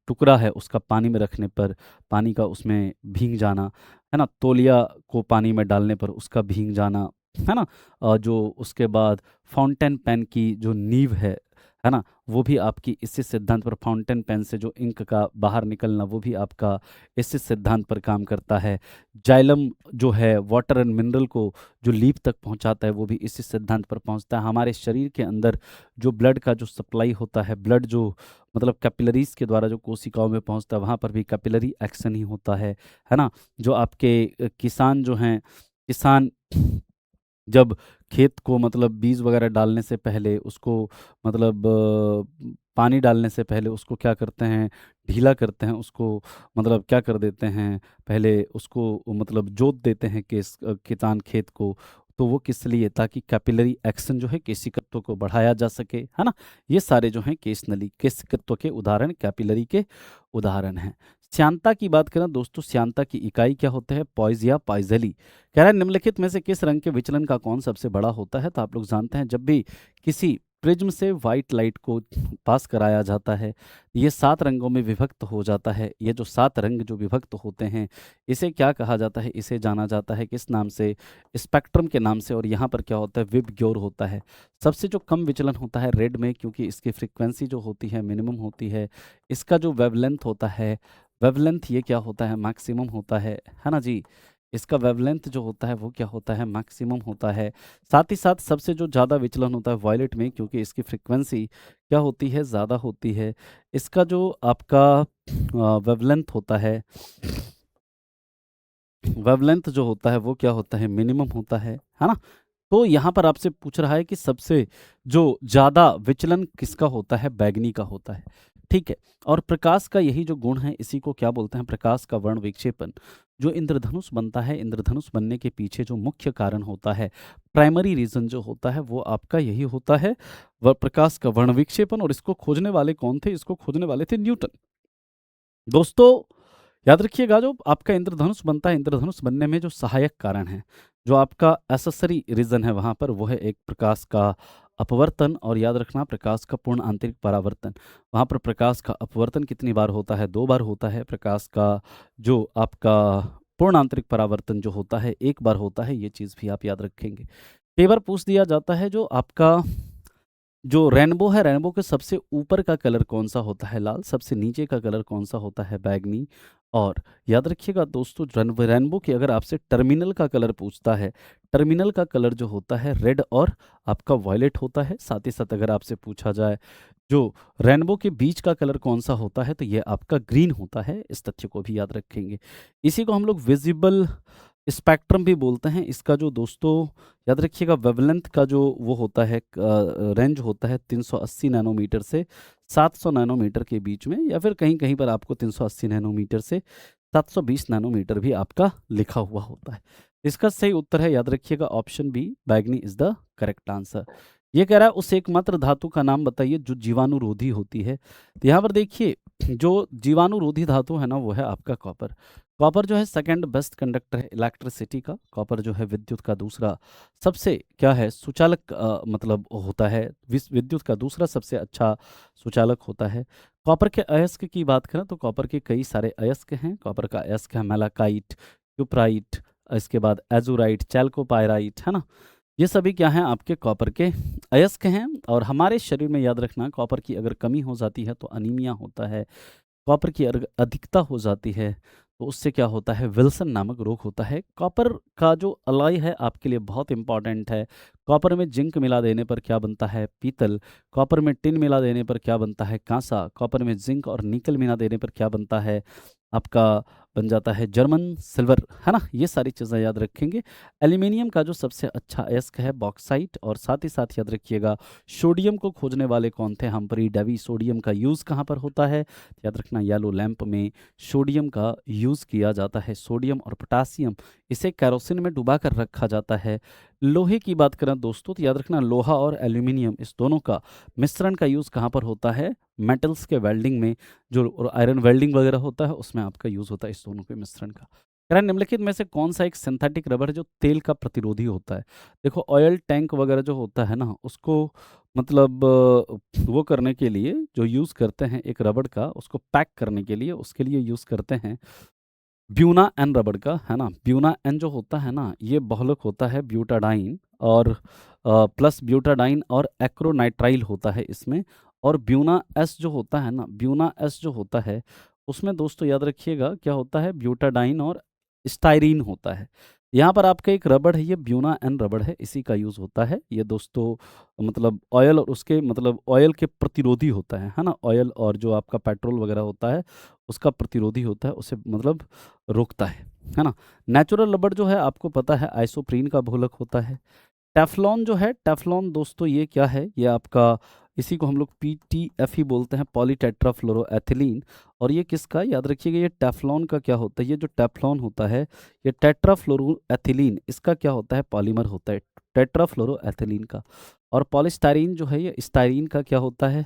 टुकड़ा है, उसका पानी में रखने पर पानी का उसमें भीग जाना, है ना। तौलिया को पानी में डालने पर उसका भीग जाना, है ना। जो उसके बाद फाउंटेन पेन की जो नींव है ना, वो भी आपकी इसी सिद्धांत पर, फाउंटेन पेन से जो इंक का बाहर निकलना वो भी आपका इसी सिद्धांत पर काम करता है। जाइलम जो है वाटर एंड मिनरल को जो लीफ तक पहुंचाता है वो भी इसी सिद्धांत पर पहुंचता है। हमारे शरीर के अंदर जो ब्लड का जो सप्लाई होता है, ब्लड जो मतलब कैपिलरीज के द्वारा जो कोशिकाओं में पहुंचता है, वहाँ पर भी कैपिलरी एक्शन ही होता है ना। जो आपके किसान जो हैं, किसान जब खेत को मतलब बीज वगैरह डालने से पहले उसको मतलब पानी डालने से पहले उसको क्या करते हैं? ढीला करते हैं उसको, मतलब क्या कर देते हैं? पहले उसको मतलब जोत देते हैं किसान खेत को। तो वो किस लिए? ताकि कैपिलरी एक्शन जो है केशिकत्व को बढ़ाया जा सके, है ना। ये सारे जो हैं केश नली केशिकत्व के उदाहरण, कैपिलरी के उदाहरण हैं। श्यानता की बात करें दोस्तों, श्यानता की इकाई क्या होते हैं? पॉइज या पाइजली। कह रहा है निम्नलिखित में से किस रंग के विचलन का कौन सबसे बड़ा होता है? तो आप लोग जानते हैं जब भी किसी प्रिज्म से व्हाइट लाइट को पास कराया जाता है, ये 7 रंगों में विभक्त हो जाता है। ये जो 7 रंग जो विभक्त होते हैं इसे क्या कहा जाता है? इसे जाना जाता है किस नाम से? स्पेक्ट्रम के नाम से। और यहाँ पर क्या होता है? विबग्योर होता है। सबसे जो कम विचलन होता है रेड में, क्योंकि इसकी फ्रिक्वेंसी जो होती है मिनिमम होती है। इसका जो वेवलेंथ होता है, वेवलेंथ ये क्या होता है? मैक्सिमम होता है ना जी। इसका वेवलेंथ जो होता है वो क्या होता है? मैक्सिमम होता है। साथ ही साथ सबसे जो ज़्यादा विचलन होता है वायलेट में, क्योंकि इसकी फ्रिक्वेंसी क्या होती है? ज़्यादा होती है। इसका जो आपका वेवलेंथ होता है वो क्या होता है? मिनिमम होता है ना। तो यहाँ पर आपसे पूछ रहा है कि सबसे जो ज़्यादा विचलन किसका होता है? बैगनी का होता है, ठीक है। और प्रकाश का यही जो गुण है इसी को क्या बोलते हैं? प्रकाश का वर्ण विक्षेपण। जो इंद्रधनुष बनता है, इंद्रधनुष बनने के पीछे जो मुख्य कारण होता है, प्राइमरी रीजन जो होता है वो आपका यही होता है, वह प्रकाश का वर्ण विक्षेपण। और इसको खोजने वाले कौन थे? इसको खोजने वाले थे न्यूटन। दोस्तों याद रखिएगा, जो आपका इंद्रधनुष बनता है, इंद्रधनुष बनने में जो सहायक कारण है, जो आपका एसेसरी रीजन है वहाँ पर, वो है एक प्रकाश का अपवर्तन। और याद रखना प्रकाश का पूर्ण आंतरिक परावर्तन। वहाँ पर प्रकाश का अपवर्तन कितनी बार होता है? 2 बार होता है। प्रकाश का जो आपका पूर्ण आंतरिक परावर्तन जो होता है 1 बार होता है। ये चीज़ भी आप याद रखेंगे। कई बार पूछ दिया जाता है जो आपका जो रेनबो है, रेनबो के सबसे ऊपर का कलर कौन सा होता है? लाल। सबसे नीचे का कलर कौन सा होता है? बैगनी। और याद रखिएगा दोस्तों, रेनबो के अगर आपसे टर्मिनल का कलर पूछता है, टर्मिनल का कलर जो होता है रेड और आपका वॉयलेट होता है। साथ ही साथ अगर आपसे पूछा जाए जो रेनबो के बीच का कलर कौन सा होता है, तो ये आपका ग्रीन होता है। इस तथ्य को भी याद रखेंगे। इसी को हम लोग विजिबल स्पेक्ट्रम भी बोलते हैं। इसका जो दोस्तों याद रखिएगा वेवलेंथ का जो वो होता है रेंज होता है 380 नैनोमीटर से 700 नैनोमीटर के बीच में, या फिर कहीं कहीं पर आपको 380 नैनोमीटर से 720 नैनोमीटर भी आपका लिखा हुआ होता है। इसका सही उत्तर है, याद रखिएगा, ऑप्शन बी, बैगनी इज द करेक्ट आंसर। ये कह रहा है उस एकमात्र धातु का नाम बताइए जो जीवाणुरोधी होती है। तो यहाँ पर देखिए जो जीवाणुरोधी धातु है ना वो है आपका कॉपर। कॉपर जो है सेकंड बेस्ट कंडक्टर है इलेक्ट्रिसिटी का। कॉपर जो है विद्युत का दूसरा सबसे क्या है? सुचालक मतलब होता है। विद्युत का दूसरा सबसे अच्छा सुचालक होता है। कॉपर के अयस्क की बात करें तो कॉपर के कई सारे अयस्क हैं। कॉपर का अयस्क है मैलाकाइट, क्यूप्राइट, इसके बाद एजुराइट, चैल्कोपायराइट, है ना। ये सभी क्या हैं? आपके कॉपर के अयस्क हैं। और हमारे शरीर में याद रखना कॉपर की अगर कमी हो जाती है तो अनीमिया होता है। कॉपर की अगर अधिकता हो जाती है तो उससे क्या होता है, विल्सन नामक रोग होता है। कॉपर का जो अलॉय है आपके लिए बहुत इंपॉर्टेंट है। कॉपर में जिंक मिला देने पर क्या बनता है, पीतल। कॉपर में टिन मिला देने पर क्या बनता है, कांसा। कॉपर में जिंक और निकल मिला देने पर क्या बनता है, आपका बन जाता है जर्मन सिल्वर, है ना। ये सारी चीज़ें याद रखेंगे। एल्यूमिनियम का जो सबसे अच्छा अयस्क है बॉक्साइट। और साथ ही साथ याद रखिएगा सोडियम को खोजने वाले कौन थे, हम्फ्री डेवी। सोडियम का यूज़ कहाँ पर होता है, याद रखना येलो लैंप में सोडियम का यूज़ किया जाता है। सोडियम और पोटासियम, इसे कैरोसिन में डुबा कर रखा जाता है। लोहे की बात करें दोस्तों तो याद रखना लोहा और एल्यूमिनियम इस दोनों का मिश्रण का यूज़ कहाँ पर होता है, मेटल्स के वेल्डिंग में, जो आयरन वेल्डिंग वगैरह होता है उसमें आपका यूज़ होता है इस दोनों के मिश्रण का। कह रहा है निम्नलिखित में से कौन सा एक सिंथेटिक रबर है जो तेल का प्रतिरोधी होता है। देखो ऑयल टैंक वगैरह जो होता है ना, उसको मतलब वो करने के लिए जो यूज़ करते हैं एक रबड़ का, उसको पैक करने के लिए, उसके लिए यूज़ करते हैं ब्यूना एन रबड़ का, है ना। ब्यूना एन जो होता है ना, ये बहुलक होता है ब्यूटाडाइन और प्लस ब्यूटाडाइन और एक्रोनाइट्राइल होता है इसमें। और ब्यूना एस जो होता है ना, ब्यूना एस जो होता है उसमें दोस्तों याद रखिएगा क्या होता है, ब्यूटाडाइन और स्टाइरीन होता है। यहाँ पर आपका एक रबड़ है, ये ब्यूना एन रबड़ है, इसी का यूज़ होता है। ये दोस्तों मतलब ऑयल और उसके मतलब ऑयल के प्रतिरोधी होता है ना। ऑयल और जो आपका पेट्रोल वगैरह होता है उसका प्रतिरोधी होता है, उसे मतलब रोकता है ना। नेचुरल रबड़ जो है आपको पता है आइसोप्रीन का बहुलक होता है। टेफ्लॉन जो है, टेफ्लॉन दोस्तों ये क्या है, ये आपका इसी को हम लोग PTF ही बोलते हैं, पॉलीटेट्राफ्लोरोएथिलीन। और ये किसका, याद रखिएगा ये टेफ्लॉन का क्या होता है, ये जो टेफ्लॉन होता है ये टेट्राफ्लोरोएथिलीन, इसका क्या होता है, पॉलीमर होता है टेट्राफ्लोरोएथिलीन का। और पॉलीस्टाइरीन जो है ये स्टाइरीन का क्या होता है,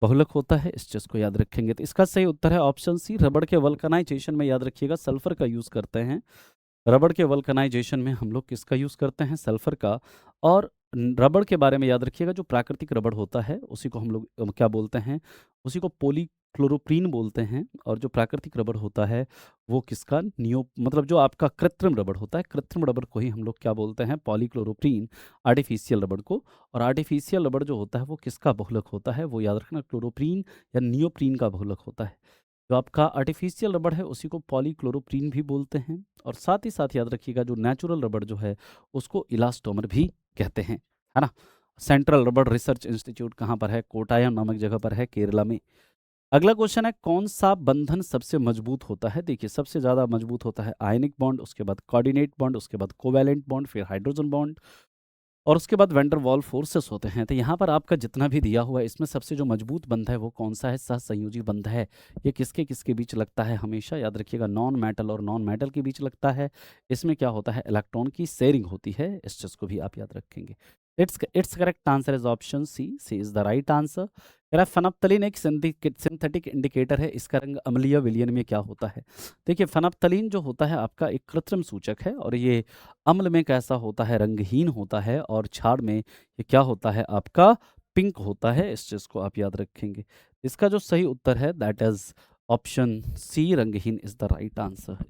बहुलक होता है। इस चीज़ को याद रखेंगे तो इसका सही उत्तर है ऑप्शन सी। रबड़ के वल्कनाइजेशन में याद रखिएगा सल्फर का यूज़ करते हैं। रबड़ के वल्कनाइजेशन में हम लोग किसका यूज़ करते हैं, सल्फर का। और रबड़ के बारे में याद रखिएगा जो प्राकृतिक रबड़ होता है उसी को हम लोग क्या बोलते हैं, उसी को पॉलीक्लोरोप्रीन बोलते हैं। और जो प्राकृतिक रबड़ होता है वो किसका, नियो मतलब जो आपका कृत्रिम रबड़ होता है, कृत्रिम रबड़ को ही हम लोग क्या बोलते हैं, पॉलीक्लोरोप्रीन, आर्टिफिशियल रबड़ को। और आर्टिफिशियल रबड़ जो होता है वो किसका बहुलक होता है, वो याद रखना क्लोरोप्रीन या नियोप्रीन का बहुलक होता है। जो आपका आर्टिफिशियल रबड़ है उसी को पॉलीक्लोरोप्रीन भी बोलते हैं। और साथ ही साथ याद रखिएगा जो नेचुरल रबड़ जो है उसको इलास्टोमर भी कहते हैं, है ना। सेंट्रल रबड़ रिसर्च इंस्टीट्यूट कहाँ पर है, कोटायम नामक जगह पर है, केरला में। अगला क्वेश्चन है कौन सा बंधन सबसे मजबूत होता है। देखिए सबसे ज़्यादा मजबूत होता है आयनिक बॉन्ड, उसके बाद कोऑर्डिनेट बॉन्ड, उसके बाद कोवैलेंट बॉन्ड, फिर हाइड्रोजन बॉन्ड, और उसके बाद वैन डर वाल फोर्सेस होते हैं। तो यहाँ पर आपका जितना भी दिया हुआ है इसमें सबसे जो मजबूत बंध है वो कौन सा है, सहसंयोजी बंध है। ये किसके किसके बीच लगता है, हमेशा याद रखिएगा नॉन मेटल और नॉन मेटल के बीच लगता है। इसमें क्या होता है, इलेक्ट्रॉन की शेयरिंग होती है। इस चीज़ को भी आप याद रखेंगे। It's correct answer is option C, C is the right answer. कह रहा है फेनप्थलीन एक सिंथेटिक इंडिकेटर है, इसका रंग अम्लीय विलयन में क्या होता है। देखिए फेनप्थलीन जो होता है आपका एक कृत्रिम सूचक है, और ये अम्ल में कैसा होता है, रंगहीन होता है। और क्षार में ये क्या होता है आपका, पिंक होता है। इस चीज़ को आप याद रखेंगे। इसका जो सही उत्तर है दैट इज ऑप्शन सी, रंगहीन इज द राइट आंसर।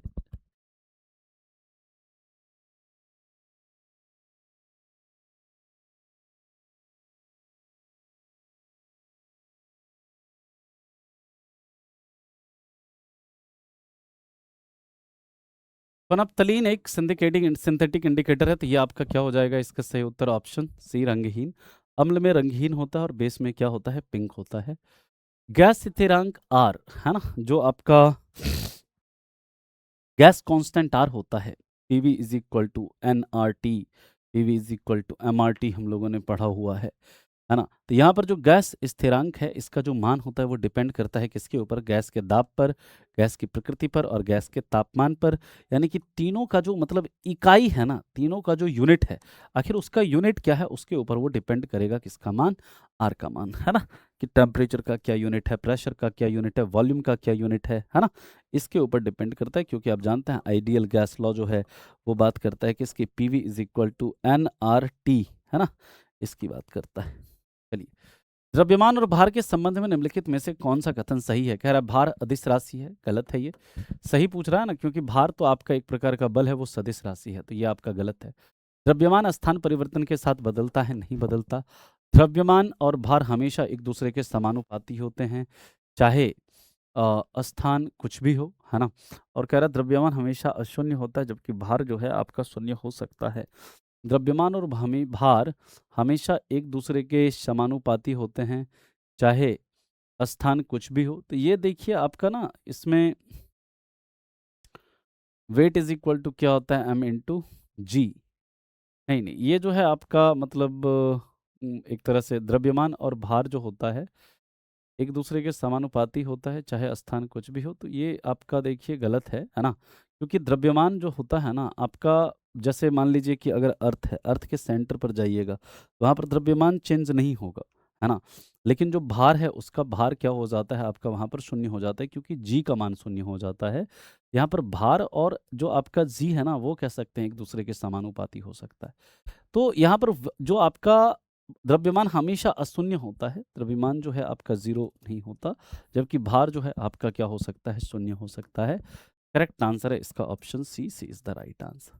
फनप्थलीन एक सिंथेटिक इंडिकेटर है, तो ये आपका क्या हो जाएगा, इसका सही उत्तर ऑप्शन सी, रंगहीन। अम्ल में रंगहीन होता है और बेस में क्या होता है, पिंक होता है। गैस स्थिरांक आर, है ना, जो आपका गैस कांस्टेंट आर होता है, PV is equal to NRT, PV is equal to MRT हम लोगों ने पढ़ा हुआ है ना। तो यहाँ पर जो गैस स्थिरांक है इसका जो मान होता है वो डिपेंड करता है किसके ऊपर, गैस के दाब पर, गैस की प्रकृति पर और गैस के तापमान पर। यानी कि तीनों का जो मतलब इकाई है ना, तीनों का जो यूनिट है, आखिर उसका यूनिट क्या है उसके ऊपर वो डिपेंड करेगा किसका मान, आर का मान, है ना। कि टेम्परेचर का क्या यूनिट है, प्रेशर का क्या यूनिट है, वॉल्यूम का क्या यूनिट है ना। इसके ऊपर डिपेंड करता है, क्योंकि आप जानते हैं आइडियल गैस लॉ जो है वो बात करता है कि इसकी PV is equal to NRT, है ना, इसकी बात करता है। चलिए, द्रव्यमान और भार के संबंध में निम्नलिखित में से कौन सा कथन सही है। कह रहा है भार अदिश राशि है, गलत है ये। सही पूछ रहा है ना, क्योंकि भार तो आपका एक प्रकार का बल है, वो सदिश राशि है, तो ये आपका गलत है। द्रव्यमान स्थान परिवर्तन के साथ बदलता है, नहीं बदलता। द्रव्यमान और भार हमेशा एक दूसरे के समानुपाती होते हैं, चाहे स्थान कुछ भी हो, है ना? और कह रहा है द्रव्यमान हमेशा अशून्य होता है जबकि भार जो है आपका शून्य हो सकता है। द्रव्यमान और भार हमेशा एक दूसरे के समानुपाती होते हैं, चाहे स्थान कुछ भी हो। तो ये देखिए आपका ना इसमें वेट इज इक्वल टू क्या होता है, m इंटू जी। नहीं, ये जो है आपका मतलब एक तरह से द्रव्यमान और भार जो होता है एक दूसरे के समानुपाती होता है, चाहे स्थान कुछ भी हो। तो ये आपका देखिए गलत है ना? क्योंकि द्रव्यमान जो होता है ना आपका, जैसे मान लीजिए कि अगर अर्थ है, अर्थ के सेंटर पर जाइएगा, वहाँ पर द्रव्यमान चेंज नहीं होगा, है ना? लेकिन जो भार है उसका भार क्या हो जाता है आपका, वहाँ पर शून्य हो जाता है क्योंकि जी का मान शून्य हो जाता है। यहाँ पर भार और जो आपका जी है ना वो कह सकते हैं एक दूसरे के समानुपाती हो सकता है। तो यहाँ पर जो आपका द्रव्यमान हमेशा अशून्य होता है, द्रव्यमान जो है आपका जीरो नहीं होता, जबकि भार जो है आपका क्या हो सकता है, शून्य हो सकता है। करेक्ट आंसर है इसका option C is the right answer.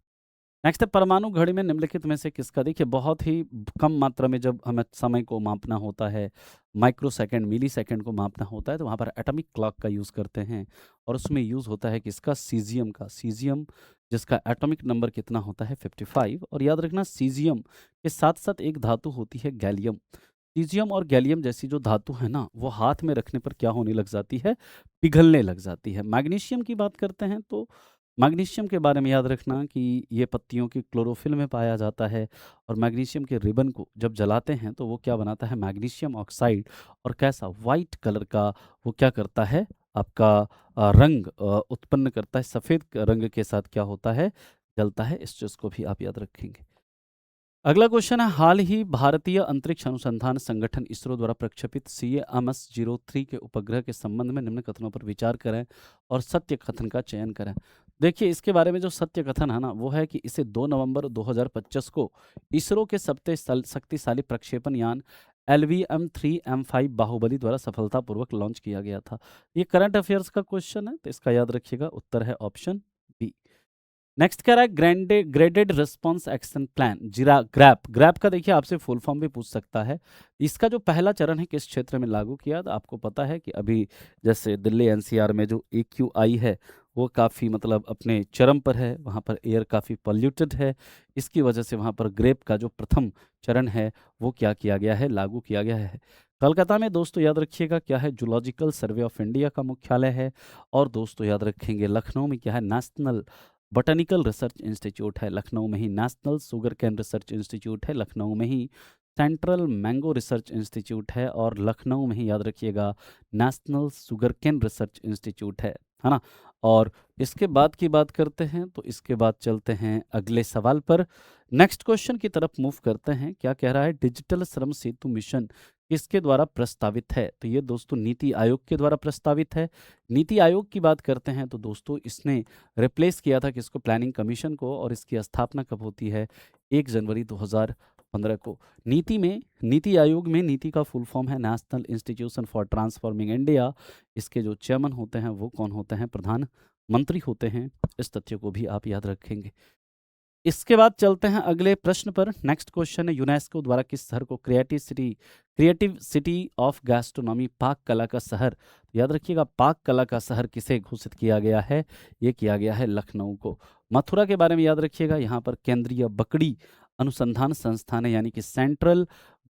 Next है परमाणु घड़ी में निम्नलिखित में से किसका, देखिए बहुत ही कम मात्रा में जब हमें समय को मापना होता है, माइक्रो सेकेंड मिली सेकेंड को मापना होता है, तो वहाँ पर एटॉमिक क्लॉक का यूज़ करते हैं और उसमें यूज़ होता है किसका, सीजियम का। सीजियम जिसका एटॉमिक नंबर कितना होता है 55। और याद रखना सीजियम के साथ साथ एक धातु होती है गैलियम। सीजियम और गैलियम जैसी जो धातु है ना वो हाथ में रखने पर क्या होने लग जाती है, पिघलने लग जाती है। मैग्नीशियम की बात करते हैं तो मैग्नीशियम के बारे में याद रखना कि ये पत्तियों की क्लोरोफिल में पाया जाता है और मैग्नीशियम के रिबन को जब जलाते हैं तो वो क्या बनाता है, मैग्नीशियम ऑक्साइड। और कैसा, वाइट कलर का वो क्या करता है आपका रंग उत्पन्न करता है, सफ़ेद रंग के साथ क्या होता है, जलता है। इस चीज़ को भी आप याद रखेंगे। अगला क्वेश्चन है, हाल ही भारतीय अंतरिक्ष अनुसंधान संगठन इसरो द्वारा प्रक्षेपित CAMS-03 के उपग्रह के संबंध में निम्न कथनों पर विचार करें और सत्य कथन का चयन करें। देखिए इसके बारे में जो सत्य कथन है ना वो है कि इसे 2 नवंबर 2025 को इसरो के सबसे शक्तिशाली प्रक्षेपण यान LVM-3M5 बाहुबली द्वारा सफलतापूर्वक लॉन्च किया गया था। ये करंट अफेयर्स का क्वेश्चन है तो इसका याद रखिएगा, उत्तर है ऑप्शन बी। नेक्स्ट कह रहा है ग्रेडेड रिस्पॉन्स एक्शन प्लान, जीरा ग्रैप का देखिए आपसे फुल फॉर्म भी पूछ सकता है। इसका जो पहला चरण है किस क्षेत्र में लागू किया, तो आपको पता है कि अभी जैसे दिल्ली NCR में जो AQI है वो काफ़ी मतलब अपने चरम पर है, वहाँ पर एयर काफ़ी पॉल्यूटेड है। इसकी वजह से वहाँ पर ग्रेप का जो प्रथम चरण है वो क्या किया गया है, लागू किया गया है। कलकत्ता में दोस्तों याद रखिएगा क्या है, जूलॉजिकल सर्वे ऑफ इंडिया का मुख्यालय है। और दोस्तों याद रखेंगे लखनऊ में क्या है, नेशनल बॉटनिकल रिसर्च इंस्टीट्यूट है। लखनऊ में ही national sugarcane research institute है। लखनऊ में ही सेंट्रल मैंगो रिसर्च इंस्टीट्यूट है। और लखनऊ में ही याद रखिएगा national sugarcane research institute है ना। और इसके बाद की बात करते हैं तो इसके बाद चलते हैं अगले सवाल पर। नेक्स्ट क्वेश्चन की तरफ मूव करते हैं। क्या कह रहा है, डिजिटल श्रम सेतु मिशन किसके द्वारा प्रस्तावित है, तो ये दोस्तों नीति आयोग के द्वारा प्रस्तावित है। नीति आयोग की बात करते हैं तो दोस्तों इसने रिप्लेस किया था किसको, प्लानिंग कमीशन को। और इसकी स्थापना कब होती है, 1 जनवरी 2015 को। नीति आयोग में नीति का फुल फॉर्म है national institution for transforming India. इसके जो चेयरमैन होते हैं वो कौन होते हैं, प्रधानमंत्री होते हैं। इस तथ्य को भी आप याद रखेंगे। इसके बाद चलते हैं अगले प्रश्न पर। नेक्स्ट क्वेश्चन है, यूनेस्को द्वारा किस शहर को क्रिएटिव सिटी ऑफ गैस्ट्रोनॉमी, पाक कला का शहर, याद रखिएगा पाक कला का शहर किसे घोषित किया गया है, ये किया गया है लखनऊ को। मथुरा के बारे में याद रखिएगा, यहाँ पर केंद्रीय बकड़ी अनुसंधान संस्थान है यानी कि सेंट्रल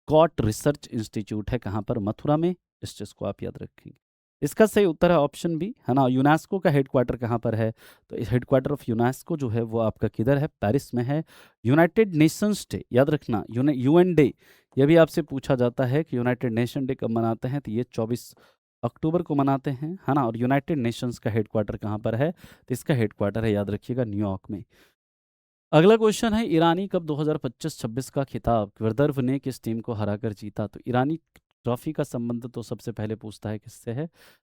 गॉट रिसर्च इंस्टीट्यूट है। कहाँ पर, मथुरा में। इस चीज़ को आप याद रखेंगे। इसका सही उत्तर है ऑप्शन बी, है ना। यूनेस्को का हेडक्वार्टर कहाँ पर है, तो इस हेडक्वार्टर ऑफ यूनेस्को जो है वो आपका किधर है, पेरिस में है। यूनाइटेड नेशंस डे, याद रखना UN डे, यह भी आपसे पूछा जाता है कि यूनाइटेड नेशन डे कब मनाते हैं, तो ये 24 अक्टूबर को मनाते हैं, है ना। और यूनाइटेड नेशंस का हेडक्वार्टर कहाँ पर है, तो इसका हेडक्वार्टर है याद रखिएगा न्यूयॉर्क में। अगला क्वेश्चन है, ईरानी कप 2025-26 का खिताब विदर्भ ने किस टीम को हराकर जीता, तो ईरानी ट्रॉफी का संबंध तो सबसे पहले पूछता है किससे है,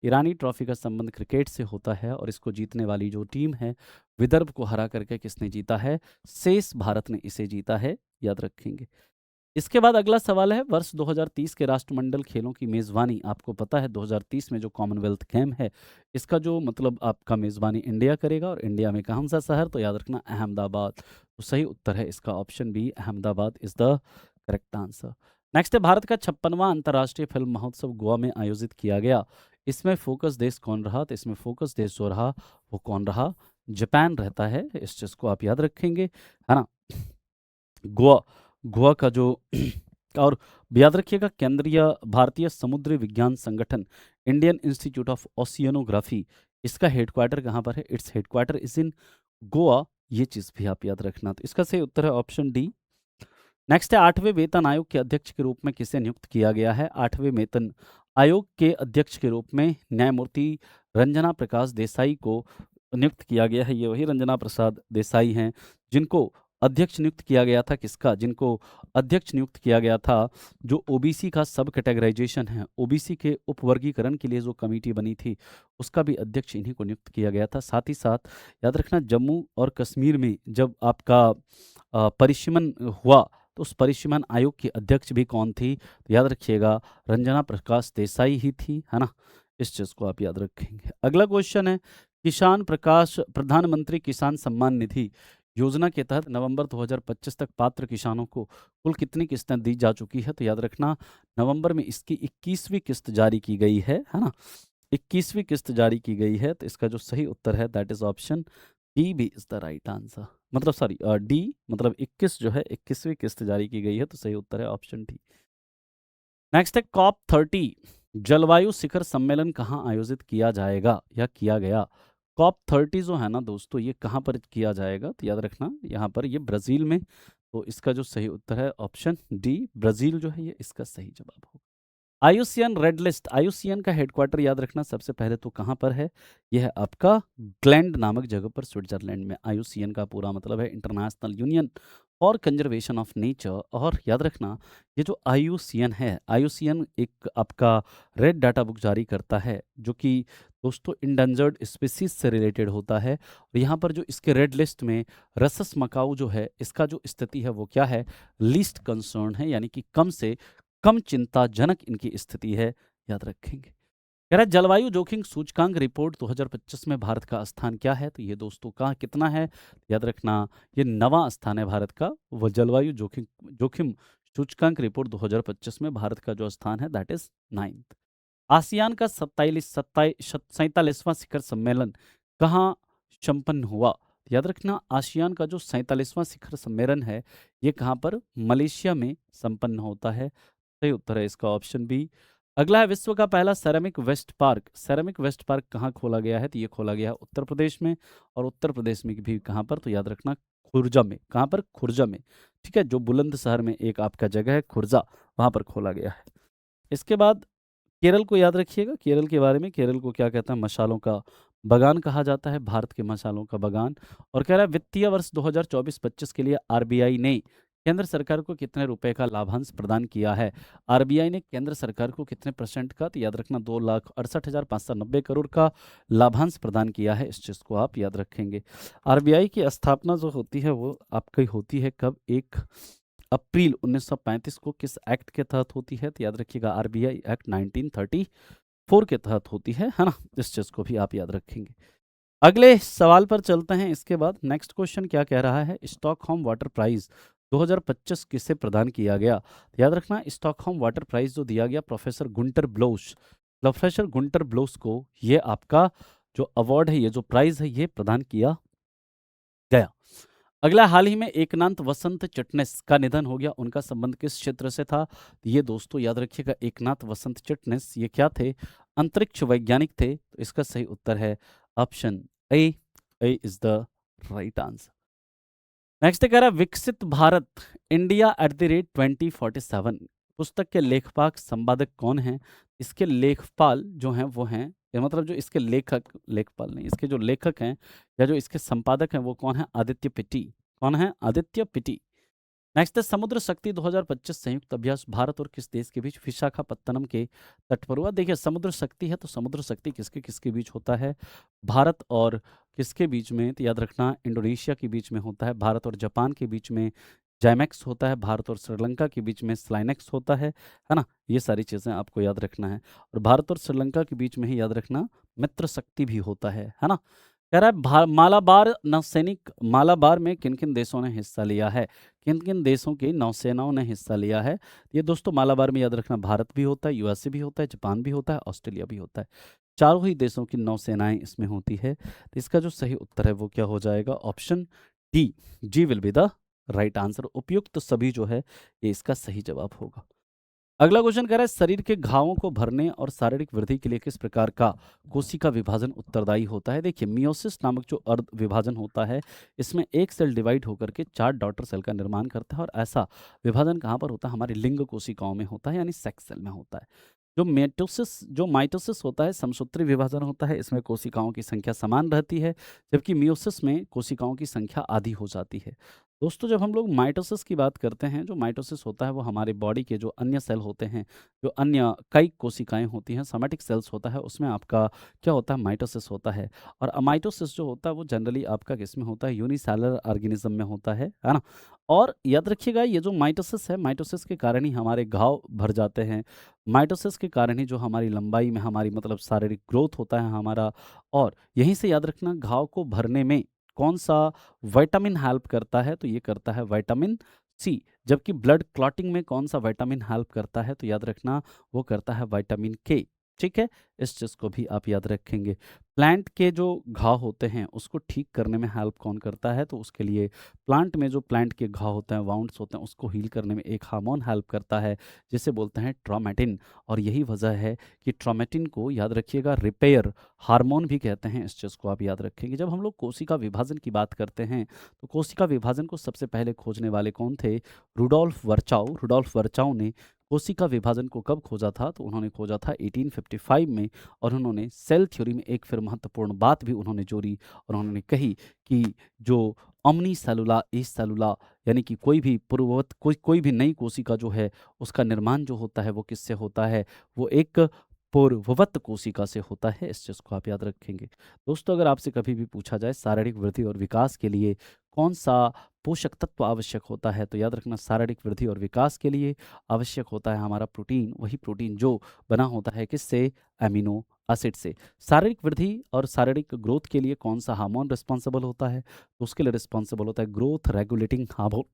ईरानी ट्रॉफी का संबंध क्रिकेट से होता है। और इसको जीतने वाली जो टीम है विदर्भ को हरा करके किसने जीता है, शेष भारत ने इसे जीता है, याद रखेंगे। इसके बाद अगला सवाल है, वर्ष 2030 के राष्ट्रमंडल खेलों की मेज़बानी आपको पता है 2030 में जो कॉमनवेल्थ गेम है इसका जो मतलब आपका मेज़बानी इंडिया करेगा। और इंडिया में कौन सा शहर, तो याद रखना अहमदाबाद। तो सही उत्तर है इसका option B, Ahmedabad is the correct answer. Next है, भारत का 56वां अंतर्राष्ट्रीय फिल्म महोत्सव गोवा में आयोजित किया गया। इसमें फोकस देश कौन रहा? तो इसमें फोकस देश जो रहा वो कौन रहा? जापान रहता है। इस चीज़ को आप याद रखेंगे, है ना। गोवा, गोवा का जो और याद रखिएगा, केंद्रीय भारतीय समुद्री विज्ञान संगठन इंडियन इंस्टीट्यूट ऑफ ओशियनोग्राफी, इसका हेडक्वार्टर कहाँ पर है? Its headquarter is in Goa. ये चीज़ भी आप याद रखना। तो इसका सही उत्तर है ऑप्शन डी। नेक्स्ट है, 8वें वेतन आयोग के अध्यक्ष के रूप में किसे नियुक्त किया गया है? 8वें वेतन आयोग के अध्यक्ष के रूप में न्यायमूर्ति रंजना प्रकाश देसाई को नियुक्त किया गया है। ये वही रंजना प्रसाद देसाई हैं जिनको अध्यक्ष नियुक्त किया गया था। किसका? जिनको अध्यक्ष नियुक्त किया गया था, जो ओबीसी का सब कैटेगराइजेशन है, ओबीसी के उपवर्गीकरण के लिए जो कमेटी बनी थी, उसका भी अध्यक्ष इन्हीं को नियुक्त किया गया था। साथ ही साथ याद रखना, जम्मू और कश्मीर में जब आपका परिसीमन हुआ, तो उस परिसीमन आयोग की अध्यक्ष भी कौन थी? तो याद रखिएगा, रंजना प्रकाश देसाई ही थी, है ना। इस चीज़ को आप याद रखेंगे। अगला क्वेश्चन है, किसान प्रकाश प्रधानमंत्री किसान सम्मान निधि योजना के तहत नवंबर 2025 तक पात्र किसानों को कुल कितनी किस्तें दी जा चुकी है? तो याद रखना, नवंबर में इसकी 21वीं किस्त जारी की गई है ना। 21वीं किस्त जारी की गई है। तो इसका जो सही उत्तर है दैट इज ऑप्शन बी भी इज द राइट आंसर। मतलब सॉरी, डी, मतलब 21 जो है, 21वीं किस्त जारी की गई है। तो सही उत्तर है ऑप्शन डी। नेक्स्ट है, COP 30 जलवायु शिखर सम्मेलन कहाँ आयोजित किया जाएगा या किया गया? COP 30 जो है ना दोस्तों, ये कहाँ पर किया जाएगा? तो याद रखना, यहाँ पर ये ब्राज़ील में। तो इसका जो सही उत्तर है ऑप्शन डी, ब्राज़ील जो है ये इसका सही जवाब होगा। आईयूसीएन रेड लिस्ट, आईयूसीएन का हेडक्वार्टर याद रखना सबसे पहले तो कहाँ पर है? यह है आपका ग्लैंड नामक जगह पर, स्विट्जरलैंड में। आईयूसीएन का पूरा मतलब है international union for conservation of nature. और याद रखना, ये जो आईयूसीएन है, आईयूसीएन एक आपका रेड डाटा बुक जारी करता है, जो कि दोस्तों इंडेंजर्ड स्पीसीज से रिलेटेड होता है। और यहाँ पर जो इसके रेड लिस्ट में रसस मकाऊ जो है, इसका जो स्थिति है वो क्या है? लीस्ट कंसर्न है, यानी कि कम से कम चिंताजनक इनकी स्थिति है, याद रखेंगे। कह रहा है, जलवायु जोखिम सूचकांक रिपोर्ट 2025 में भारत का स्थान क्या है? तो ये दोस्तों कहाँ कितना है? याद रखना, ये 9वां स्थान है भारत का। वो जलवायु जोखिम सूचकांक रिपोर्ट 2025 में भारत का जो स्थान है दैट इज 9th। आसियान का 47वां शिखर सम्मेलन कहाँ संपन्न हुआ? याद रखना, आसियान का जो 47वां शिखर सम्मेलन है, ये कहाँ पर? मलेशिया में संपन्न होता है। सही उत्तर है इसका ऑप्शन बी। अगला है, विश्व का पहला ceramic waste park, ceramic waste park कहाँ खोला गया है? तो ये खोला गया है उत्तर प्रदेश में। और उत्तर प्रदेश में भी कहाँ पर? तो याद रखना, खुर्जा में। कहाँ पर? खुर्जा में, ठीक है। जो बुलंदशहर में एक आपका जगह है खुर्जा, वहाँ पर खोला गया है। इसके बाद केरल को याद रखिएगा, केरल के बारे में। केरल को क्या कहता है? मसालों का बगान कहा जाता है, भारत के मसालों का बगान। और कह रहा है, वित्तीय वर्ष 2024-25 के लिए आरबीआई ने केंद्र सरकार को कितने रुपए का लाभांश प्रदान किया है? आरबीआई ने केंद्र सरकार को कितने % का? तो याद रखना, 2,68,590 करोड़ का लाभांश प्रदान किया है। इस चीज़ को आप याद रखेंगे। आरबीआई की स्थापना जो होती है वो आपकी होती है कब? 1 अप्रैल 1935 को। किस एक्ट के तहत होती है? तो याद रखिएगा, आरबीआई एक्ट 1934 के तहत होती है ना। इस चीज़ को भी आप याद रखेंगे। अगले सवाल पर चलते हैं। इसके बाद नेक्स्ट क्वेश्चन क्या कह रहा है? स्टॉकहोम वाटर प्राइज 2025 किसे प्रदान किया गया? तो याद रखना, स्टॉकहोम वाटर प्राइज जो दिया गया professor Gunter blows, professor Gunter blows को ये आपका जो अवार्ड है, ये जो प्राइज है, ये प्रदान किया गया। अगला, हाल ही में एकनाथ वसंत चिटनेस का निधन हो गया, उनका संबंध किस क्षेत्र से था? ये दोस्तों याद रखिएगा, एकनाथ वसंत चिटनेस ये क्या थे? अंतरिक्ष वैज्ञानिक थे। तो इसका सही उत्तर है option A, A is the right answer. Next कह रहा है, विकसित भारत इंडिया @2047 पुस्तक के लेखपाल संपादक कौन हैं? इसके लेखपाल जो हैं वो हैं, या मतलब जो इसके लेखक, लेखपाल नहीं, इसके जो लेखक हैं या जो इसके संपादक हैं वो कौन है? आदित्य पिटी। कौन है? आदित्य पिटी। नेक्स्ट है, समुद्र शक्ति 2025 संयुक्त अभ्यास भारत और किस देश के बीच विशाखापत्तनम के तट पर हुआ? देखिए, समुद्र शक्ति है तो समुद्र शक्ति किसके किसके बीच होता है? भारत और किसके बीच में? तो याद रखना, इंडोनेशिया के बीच में होता है। भारत और जापान के बीच में जैमैक्स होता है। भारत और श्रीलंका के बीच में स्लाइनेक्स होता है ना। ये सारी चीज़ें आपको याद रखना है। और भारत और श्रीलंका के बीच में ही याद रखना, मित्र शक्ति भी होता है ना। कह रहा है मालाबार नौसैनिक मालाबार में किन किन देशों ने हिस्सा लिया है, किन किन देशों की नौसेनाओं ने हिस्सा लिया है। ये दोस्तों मालाबार में याद रखना भारत भी होता है, यूएसए भी होता है, जापान भी होता है, ऑस्ट्रेलिया भी होता है। चारों ही देशों की नौसेनाएं इसमें होती है। तो इसका जो सही उत्तर है वो क्या हो जाएगा, option D, G will be the right answer. उपयुक्त सभी जो है ये इसका सही जवाब होगा। अगला क्वेश्चन कह रहा है शरीर के घावों को भरने और शारीरिक वृद्धि के लिए किस प्रकार का कोशिका विभाजन उत्तरदायी होता है। देखिए मियोसिस नामक जो अर्ध विभाजन होता है इसमें एक सेल डिवाइड होकर के 4 डॉटर सेल का निर्माण करता है, और ऐसा विभाजन कहाँ पर होता है, हमारी लिंग कोशिकाओं में होता है, यानी सेक्स सेल में होता है। जो माइटोसिस होता है समसूत्री विभाजन होता है, इसमें कोशिकाओं की संख्या समान रहती है, जबकि मियोसिस में कोशिकाओं की संख्या आधी हो जाती है। दोस्तों जब हम लोग माइटोसिस की बात करते हैं, जो माइटोसिस होता है वो हमारे बॉडी के जो अन्य सेल होते हैं, जो अन्य कई कोशिकाएं होती हैं, सोमैटिक सेल्स होता है, उसमें आपका क्या होता है, माइटोसिस होता है। और अमाइटोसिस जो होता है वो जनरली आपका किसमें होता है, यूनिसेलुलर ऑर्गेनिज्म में होता है ना। और याद रखिएगा ये जो माइटोसिस है, माइटोसिस के कारण ही हमारे घाव भर जाते हैं, माइटोसिस के कारण ही जो हमारी लंबाई में हमारी मतलब शारीरिक ग्रोथ होता है हमारा। और यहीं से याद रखना घाव को भरने में कौन सा विटामिन हेल्प करता है, तो ये करता है विटामिन सी। जबकि ब्लड क्लॉटिंग में कौन सा विटामिन हेल्प करता है, तो याद रखना वो करता है विटामिन के। ठीक है, इस चीज़ को भी आप याद रखेंगे। प्लांट के जो घाव होते हैं उसको ठीक करने में हेल्प कौन करता है, तो उसके लिए प्लांट में जो प्लांट के घाव होते हैं, वाउंड्स होते हैं, उसको हील करने में एक हार्मोन हेल्प करता है जिसे बोलते हैं ट्रोमेटिन। और यही वजह है कि ट्रोमेटिन को याद रखिएगा रिपेयर हार्मोन भी कहते हैं, इस चीज़ को आप याद रखेंगे। जब हम लोग कोशिका विभाजन की बात करते हैं तो कोशिका विभाजन को सबसे पहले खोजने वाले कौन थे, रुडोल्फ वर्चाउ। रुडोल्फ वर्चाउ ने कोशिका विभाजन को कब खोजा था, तो उन्होंने खोजा था 1855 में। और उन्होंने सेल थ्योरी में एक फिर महत्वपूर्ण बात भी उन्होंने जोड़ी, और उन्होंने कही कि जो ओमनी सेलुला इस सेलुला, यानी कि कोई भी पूर्ववत कोई भी नई कोशिका जो है उसका निर्माण जो होता है वो किससे होता है, वो एक पूर्ववत कोशिका से होता है। इस चीज़ को आप याद रखेंगे। दोस्तों अगर आपसे कभी भी पूछा जाए शारीरिक वृद्धि और विकास के लिए कौन सा पोषक तत्व आवश्यक होता है, तो याद रखना शारीरिक वृद्धि और विकास के लिए आवश्यक होता है हमारा प्रोटीन। वही प्रोटीन जो बना होता है किससे, एमिनो एसिड से। शारीरिक वृद्धि और शारीरिक ग्रोथ के लिए कौन सा हार्मोन रिस्पॉन्सिबल होता है, तो उसके लिए रिस्पॉन्सिबल होता है ग्रोथ रेगुलेटिंग हार्मोन।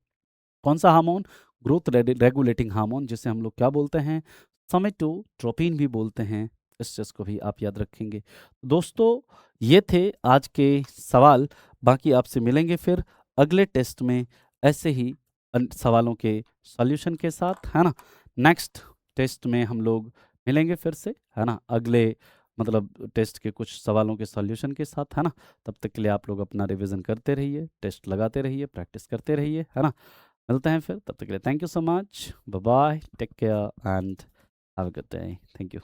कौन सा हार्मोन, ग्रोथ रेगुलेटिंग हार्मोन, जिसे हम लोग क्या बोलते हैं, सोमेटोट्रोपिन भी बोलते हैं। इस चीज़ को भी आप याद रखेंगे। दोस्तों ये थे आज के सवाल। बाकी आपसे मिलेंगे फिर अगले टेस्ट में ऐसे ही सवालों के सॉल्यूशन के साथ, है ना। नेक्स्ट टेस्ट में हम लोग मिलेंगे फिर से, है ना, अगले मतलब टेस्ट के कुछ सवालों के सॉल्यूशन के साथ, है ना। तब तक के लिए आप लोग अपना रिवीजन करते रहिए, टेस्ट लगाते रहिए, प्रैक्टिस करते रहिए, है ना। मिलते हैं फिर, तब तक के लिए thank you so much, bye bye, take care and have a good day, thank you.